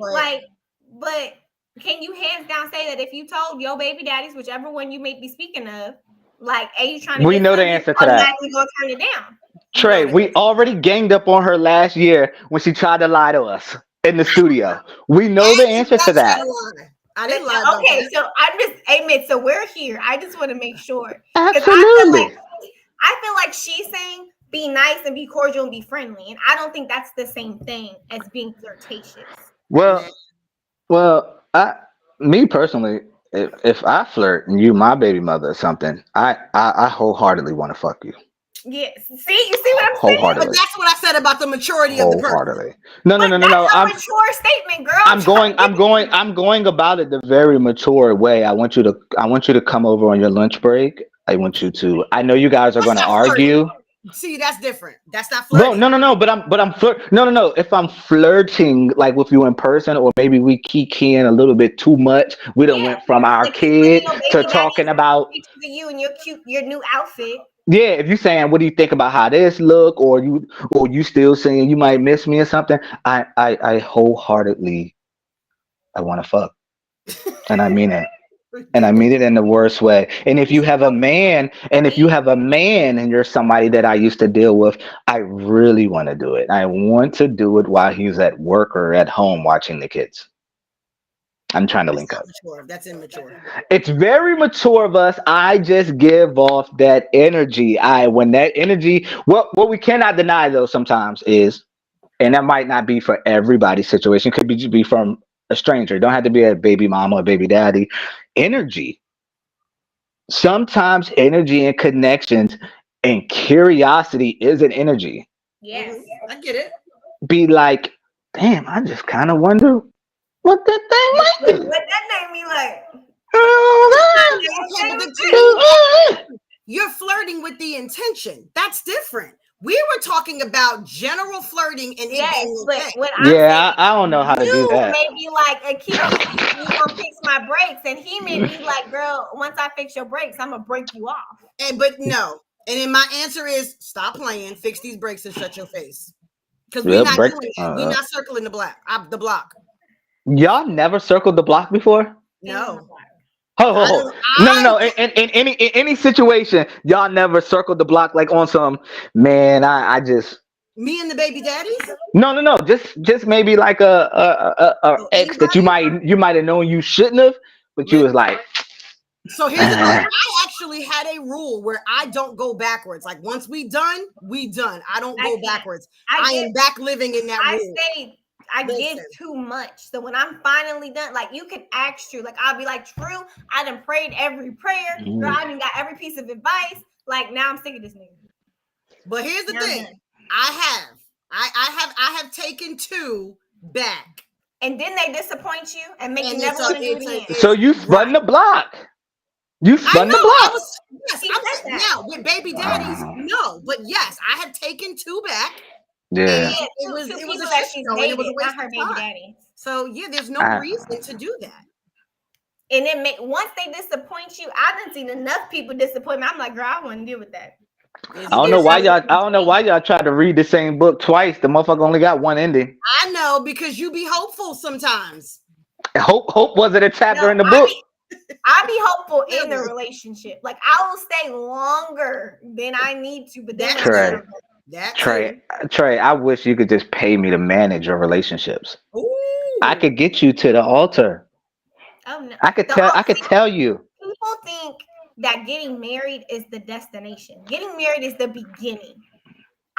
but can you hands down say that if you told your baby daddies, whichever one you may be speaking of, like, are you trying to? We know the answer to that. We're gonna turn it down. Trey, we already ganged up on her last year when she tried to lie to us in the studio. We know the answer to that. I didn't lie. Okay, so I'm just admit. So we're here. I just want to make sure. Absolutely. I feel like she's saying, be nice and be cordial and be friendly. And I don't think that's the same thing as being flirtatious. Well, me personally, if I flirt and you my baby mother or something, I wholeheartedly want to fuck you. Yes. See, you see what I'm saying? But that's what I said about the maturity of the person. No. That's a mature statement, girl. I'm going about it the very mature way. I want you to come over on your lunch break. I know you guys are going to argue. See, that's different. That's not flirting. No. But I'm no. If I'm flirting like with you in person, or maybe we keying a little bit too much, we done went from our kid to talking about you and your new outfit. Yeah, if you saying, what do you think about how this look, or you still saying you might miss me or something, I wholeheartedly, I want to fuck, and I mean it. And I mean it in the worst way. And if you have a man, and you're somebody that I used to deal with, I really want to do it. I want to do it while he's at work or at home watching the kids. I'm trying to link up. That's immature. It's very mature of us. I just give off that energy. When that energy, what we cannot deny though sometimes is, and that might not be for everybody's situation, could be from a stranger. Don't have to be a baby mama or baby daddy. Energy. Sometimes energy and connections and curiosity is an energy. Yes, I get it. Be like, damn, I just kind of wonder what that thing might be. What that made me like. You're flirting with the intention. That's different. We were talking about general flirting and I don't know how to do that. Maybe like a kid, you gonna fix my brakes, and he may be like, "Girl, once I fix your brakes, I'm gonna break you off." But no, and then my answer is, stop playing, fix these brakes, and shut your face. Because we're not doing it. We're not circling the block. Y'all never circled the block before? No. No. In any situation, y'all never circled the block like on some, man, I just Me and the baby daddies? No. Just maybe like a So ex that you might have known you shouldn't have, but you was like, So here's the thing. I actually had a rule where I don't go backwards. Like once we done. I don't go backwards. I am back living in that rule. I give too much. So when I'm finally done, like you can ask True. Like I'll be like, True, I done prayed every prayer. Girl, I done got every piece of advice. Like now I'm sick of this nigga. But here's the thing. I have taken 2 back. And then they disappoint you and make you never want to do it again. So you spun the block. You spun the block. Now with baby daddies, no, but yes, I have taken 2 back. Yeah, it was two a people shit that she's show, and dated, it was a waste not her of baby time. daddy. So yeah, there's no reason to do that. And then once they disappoint you, I done seen enough people disappoint me. I'm like, girl, I wouldn't deal with that. I don't know why y'all try to read the same book twice. The motherfucker only got one ending. I know, because you be hopeful sometimes. Hope wasn't a chapter in the book. I be hopeful in the relationship. Like I will stay longer than I need to, but then Trey, I wish you could just pay me to manage your relationships. Ooh. I could get you to the altar. Oh no. I could tell you. People think that getting married is the destination. Getting married is the beginning.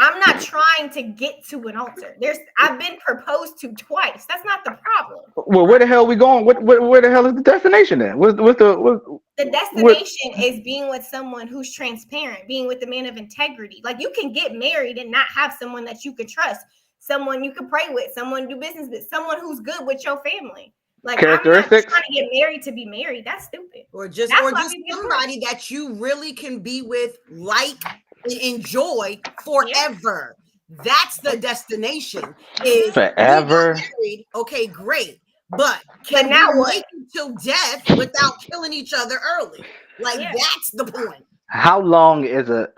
I'm not trying to get to an altar. I've been proposed to twice. That's not the problem. Well, where the hell are we going? Where the hell is the destination then? The destination is being with someone who's transparent, being with a man of integrity. Like you can get married and not have someone that you could trust, someone you could pray with, someone do business with, someone who's good with your family. Like characteristics. I'm not trying to get married to be married. That's stupid. Or just somebody that you really can be with, like, and enjoy forever. Yeah. That's the destination. Is forever. Married, okay, great. But can now make it till death without killing each other early? Like that's the point. How long? Have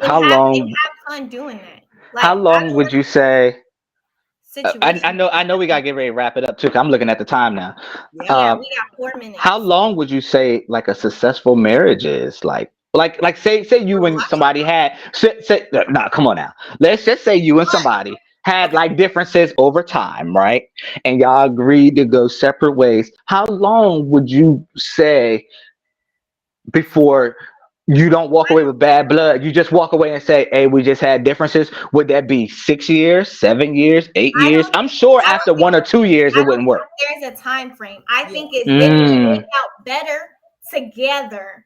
fun doing that. Like, how long would you say? I know we gotta get ready to wrap it up too. I'm looking at the time now. Yeah, we got 4 minutes. How long would you say like a successful marriage is? Like say you and somebody had come on now. Let's just say you and somebody had like differences over time, right? And y'all agreed to go separate ways. How long would you say before you don't walk away with bad blood? You just walk away and say, hey, we just had differences. Would that be 6 years, 7 years, 8 years? I'm sure after 1 or 2 years it wouldn't work. There's a time frame. I think it's work out better together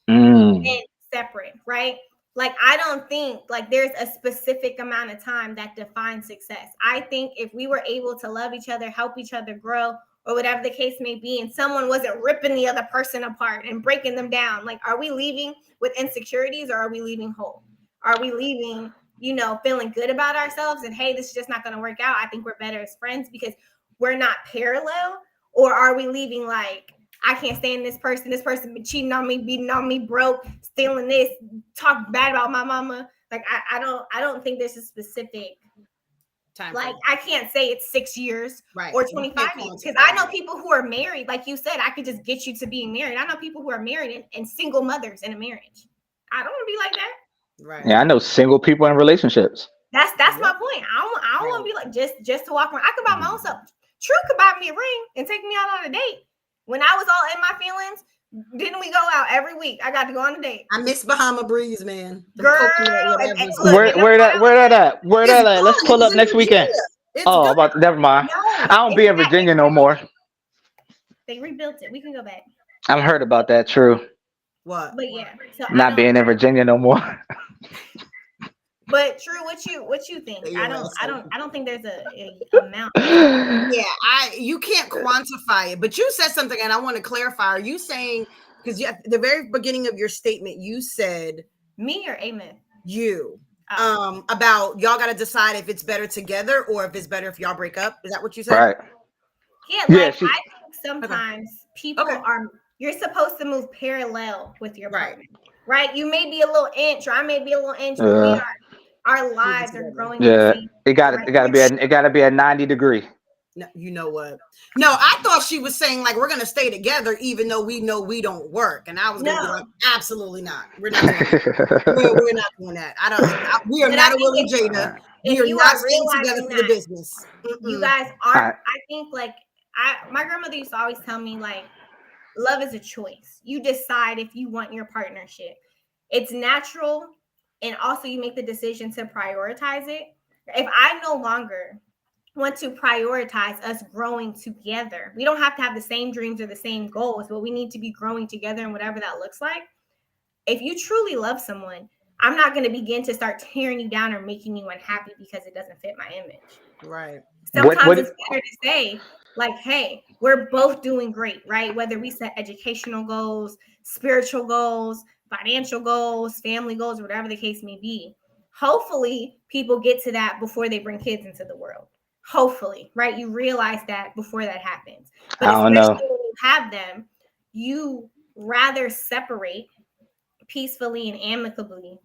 than separate, right? Like I don't think like there's a specific amount of time that defines success. I think if we were able to love each other, help each other grow, or whatever the case may be, and someone wasn't ripping the other person apart and breaking them down, like are we leaving with insecurities or are we leaving whole? Are we leaving, feeling good about ourselves and hey, this is just not going to work out? I think we're better as friends because we're not parallel. Or are we leaving like, I can't stand this person been cheating on me, beating on me, broke, stealing this, talk bad about my mama. Like I don't think there's a specific time. Like I can't say it's 6 years or 25 years. Because I know people who are married, like you said, I could just get you to being married. I know people who are married and single mothers in a marriage. I don't want to be like that. Right. Yeah, I know single people in relationships. That's my point. I don't want to be like just to walk around. I could buy my own stuff. True could buy me a ring and take me out on a date. When I was all in my feelings, didn't we go out every week? I got to go on a date. I miss Bahama Breeze, man. Girl, where that at? Let's pull up next weekend. Never mind. I don't be in Virginia no more. They rebuilt it. We can go back. I've heard about that. True. What? But yeah, so not being in Virginia no more. But True, what you think? I don't think there's a amount. Yeah, you can't quantify it. But you said something, and I want to clarify. Are you saying because at the very beginning of your statement, you said me or Amen? You about y'all got to decide if it's better together or if it's better if y'all break up. Is that what you said? Right. Yeah, I think sometimes people you're supposed to move parallel with your partner, right? You may be a little inch, or I may be a little inch, but our lives are growing. Yeah, it gotta be a 90 degree. No, you know what? No, I thought she was saying like we're gonna stay together even though we know we don't work, and I was gonna be like, absolutely not. We're not. We're not doing that. We are not a Will and Jada. We if are you not are staying together realizing for the that business. you Mm-mm. guys aren't, I think like my grandmother used to always tell me like love is a choice. You decide if you want your partnership. It's natural, and also you make the decision to prioritize it. If I no longer want to prioritize us growing together, we don't have to have the same dreams or the same goals, but we need to be growing together and whatever that looks like. If you truly love someone, I'm not going to begin to start tearing you down or making you unhappy because it doesn't fit my image. Right. Sometimes What it's better to say, like, hey, we're both doing great, right? Whether we set educational goals, spiritual goals, financial goals, family goals, whatever the case may be. Hopefully, people get to that before they bring kids into the world. Hopefully, right? You realize that before that happens. But I don't especially know. when you have them, you rather separate peacefully and amicably,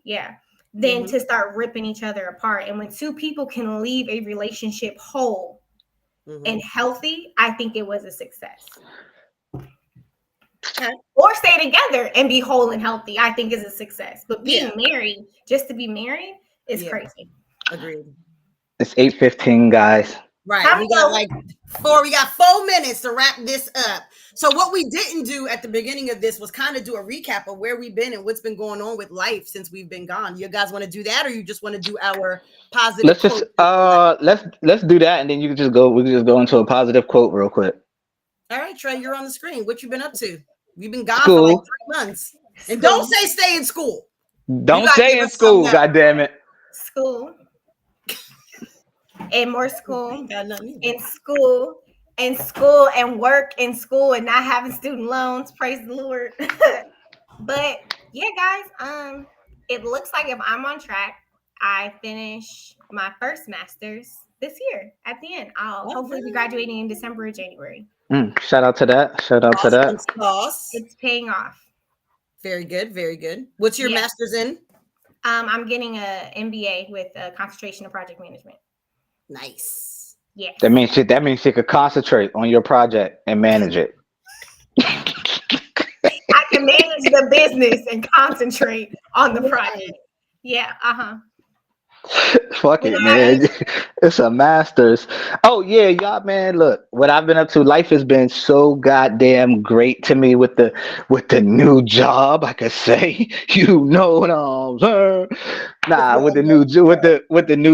yeah, than Mhm. to start ripping each other apart. And when two people can leave a relationship whole and healthy, I think it was a success. Okay. Or stay together and be whole and healthy, I think is a success. But being Yeah. married just to be married is Yeah. crazy. Agreed. It's 8:15, guys. Right. Time We to got go. like we got 4 minutes to wrap this up. So what we didn't do at the beginning of this was kind of do a recap of where we've been and what's been going on with life since we've been gone. You guys want to do that, or you just want to do our positive Let's just quote? All let's do that, and then you can just go. We can just go into a positive quote real quick. right, Trey, you're on the screen. What you been up to? You've been gone for like School. 3 months. And don't School. say stay in school. You Don't gotta stay give in us something school. else. God damn it. School. And more You school. ain't got nothing either. In school. And school and work in school and not having student loans. Praise the Lord. But yeah, guys, it looks like if I'm on track, I finish my first master's this year at the end. I'll hopefully be graduating in December or January. Shout out to that. Shout out to that. Sauce. It's paying off. Very good. Very good. What's your Yeah. master's in? I'm getting a MBA with a concentration in project management. Nice. Yes. That means you could concentrate on your project and manage it. I can manage the business and concentrate on the project. Yeah. Fuck You it, know what I man. mean? It's a master's. Oh yeah, y'all, man. Look, what I've been up to. Life has been so goddamn great to me with the new job. I could say, you know what I'm saying? Nah, with the new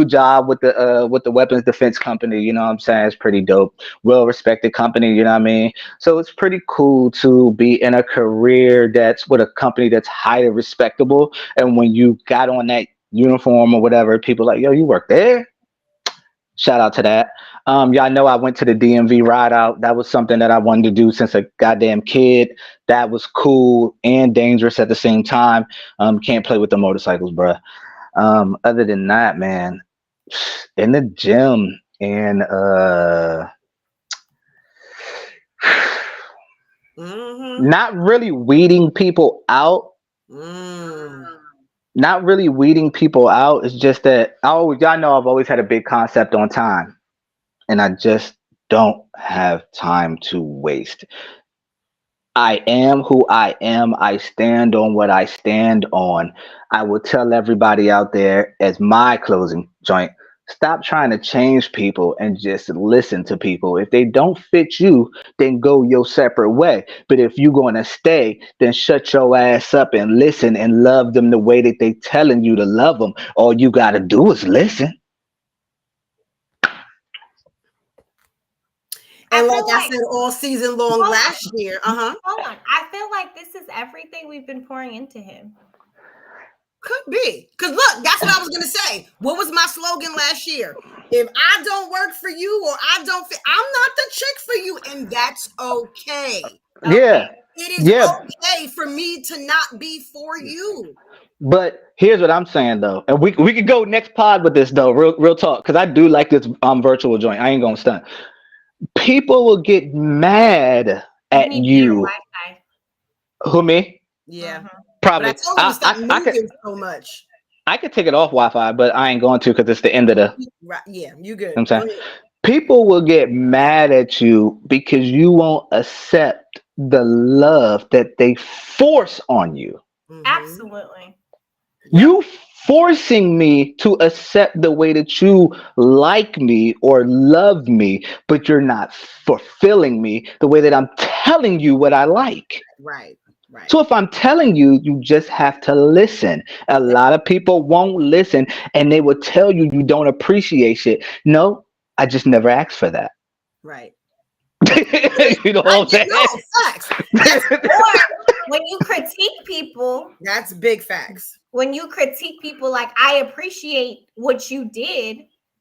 job with the weapons defense company. You know what I'm saying? It's pretty dope. Well respected company. You know what I mean? So it's pretty cool to be in a career that's with a company that's highly respectable. And when you got on that uniform or whatever, people like, yo, you work there? Shout out to that. Y'all know I went to the DMV ride out. That was something that I wanted to do since a goddamn kid. That was cool and dangerous at the same time. Can't play with the motorcycles, bruh. Other than that, man, in the gym and not really weeding people out. Not really weeding people out. It's just that y'all know I've always had a big concept on time, and I just don't have time to waste. I am who I am. I stand on what I stand on. I will tell everybody out there as my closing joint, stop trying to change people and just listen to people. If they don't fit you, then go your separate way. But if you're going to stay, then shut your ass up and listen and love them the way that they telling you to love them. All you got to do is listen. And like feel I like said, all season long Hold last year. hold on. I feel like this is everything we've been pouring into him. Could be. Because look, that's what I was going to say. What was my slogan last year? If I don't work for you or I don't fit, I'm not the chick for you. And that's okay. Yeah. It is Yeah. okay for me to not be for you. But here's what I'm saying though, and we could go next pod with this though, real talk, because I do like this virtual joint. I ain't gonna stunt. People will get mad You at need better you. Wi-Fi. Who, me? Yeah. But I Probably. told him to stop moving so much. I could take it off Wi-Fi, but I ain't going to because it's the end of the. Right. Yeah, you good. I'm saying Go ahead. people will get mad at you because you won't accept the love that they force on you. Absolutely. You forcing me to accept the way that you like me or love me, but you're not fulfilling me the way that I'm telling you what I like. Right. Right. So if I'm telling you, you just have to listen. A Yeah. lot of people won't listen and they will tell you you don't appreciate it. No, I just never asked for that. Right. You know I what get I'm no facts. That's saying? Or when you critique people, that's big facts. like, I appreciate what you did,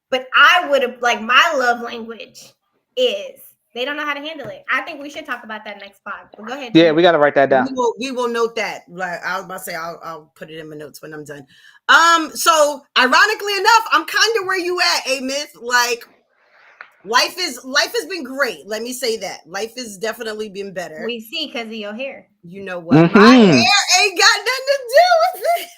but I would have, like, my love language is, they don't know how to handle it. I think we should talk about that next pod. But go ahead, Yeah, Trey. we got to write that down. We will note that. Like I was about to say, I'll put it in my notes when I'm done. So ironically enough, I'm kind of where you at, A Myth. Like life has been great. Let me say that. Life has definitely been better. We see because of your hair. You know what? My hair ain't got nothing to do with it.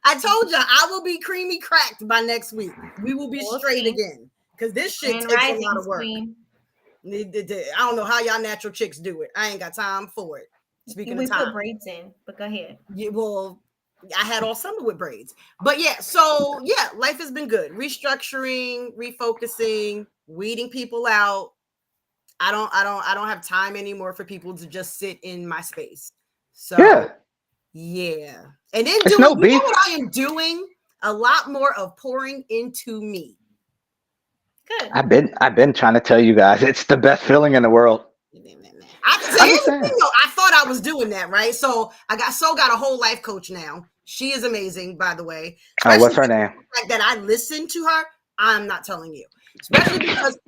I told you I will be creamy cracked by next week. We will be We'll straight see. again. Because this shit Grand takes a Rising lot of work. Queen. I don't know how y'all natural chicks do it. I ain't got time for it. Speaking We of time. put braids in, but go ahead. Yeah, well, I had all summer with braids. But yeah, so yeah, life has been good. Restructuring, refocusing, weeding people out. I don't have time anymore for people to just sit in my space. So yeah. And then It's doing, no you know beef. what I am doing? A lot more of pouring into me. Good. I've been trying to tell you guys, it's the best feeling in the world. So I'm here's just the saying. thing, though. I thought I was doing that, right? So I got a whole life coach now. She is amazing, by the way. Oh, Especially what's her name? the fact that I listen to her. I'm not telling you, especially because.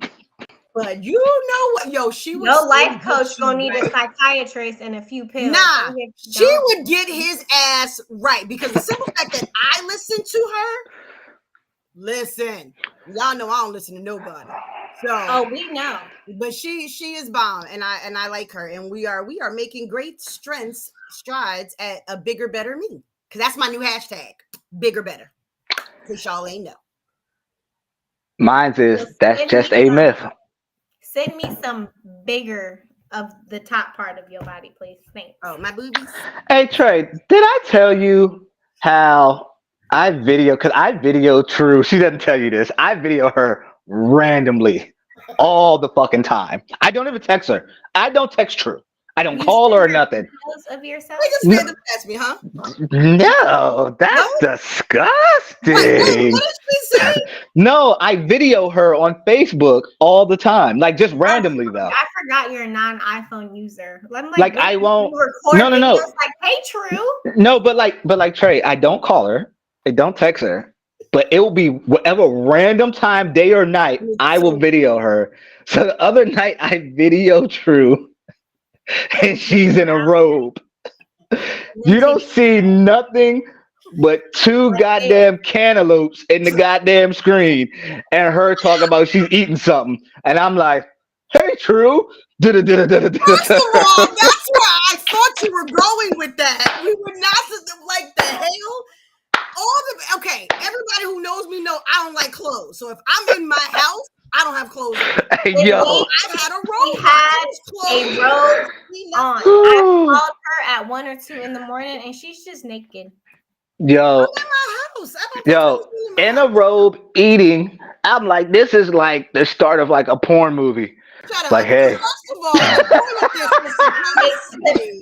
But you know what, yo, she would Your still life get coach you gonna need a right. psychiatrist and a few pills. Nah, she Don't. would get his ass right because the simple fact that I listen to her. Listen, y'all know I don't listen to nobody. So, Oh, we know. but she is bomb, and I like her, and we are making great strides at a bigger, better me. Because that's my new hashtag, bigger, better. Because y'all ain't know. Mine's is that's just a myth. Send me some bigger of the top part of your body, please. Thanks. Oh, my boobies. Hey Trey, did I tell you how because I video True. She doesn't tell you this. I video her randomly all the fucking time. I don't even text her. I don't text True. I don't You call send her or her nothing. videos of yourself? They just No, random ask me, huh? no, that's Wait, disgusting. what did she say? No, I video her on Facebook all the time, like just randomly though. I forgot you're a non-iPhone user. I'm like, Like what? I won't. You record No, videos no. like, hey, True. No, but like Trey, I don't call her. I don't text her. But it will be whatever random time, day or night, I will video her. So the other night I video True and she's in a robe. You don't see nothing but two goddamn cantaloupes in the goddamn screen and her talking about she's eating something. And I'm like, hey True. First of all, that's where I thought you were going with that. We were not like the hell. Okay, everybody who knows me know I don't like clothes. So if I'm in my house, I don't have clothes on. Yo. I had a robe. He had a robe on. I called her at 1 or 2 in the morning, and she's just naked. Yo, I'm in my house. I don't yo, in a robe eating. I'm like, this is like the start of like a porn movie. Shut Like, up. hey. First of all, the point of this was supposed to be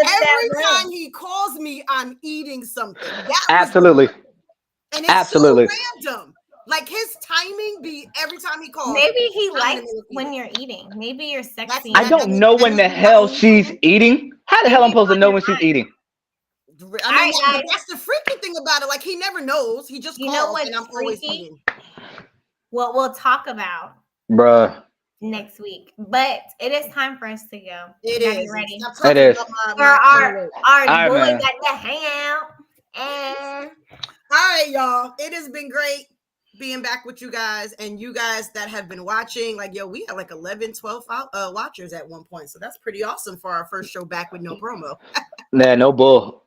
every time he calls me, I'm eating something. Absolutely. And it's Absolutely. so random. Like his timing be every time he calls. Maybe he likes when you're eating. Maybe you're sexy. I don't know when the hell she's eating. How the hell I'm supposed to know when she's eating? I mean, that's the freaky thing about it. Like he never knows. He just calls, and I'm always eating. What we'll talk about, bruh, next week. But it is time for us to go. It is. Ready? It is. For our boy man. got to hang out. And all right, y'all. It has been great being back with you guys, and you guys that have been watching. Like, yo, we had like 11, 12 watchers at one point, so that's pretty awesome for our first show back with no promo. Nah, no bull.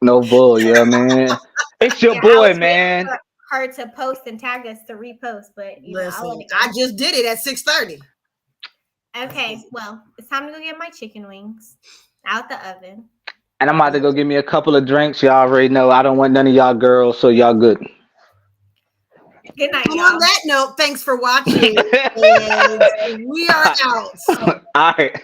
Yeah, man. It's your boy, man. Her to post and tag us to repost, but listen, I just did it at 6:30. Okay, well, it's time to go get my chicken wings out the oven. And I'm about to go get me a couple of drinks. Y'all already know I don't want none of y'all girls, so y'all good. Good night, And y'all. on that note, thanks for watching. And we are out. All right.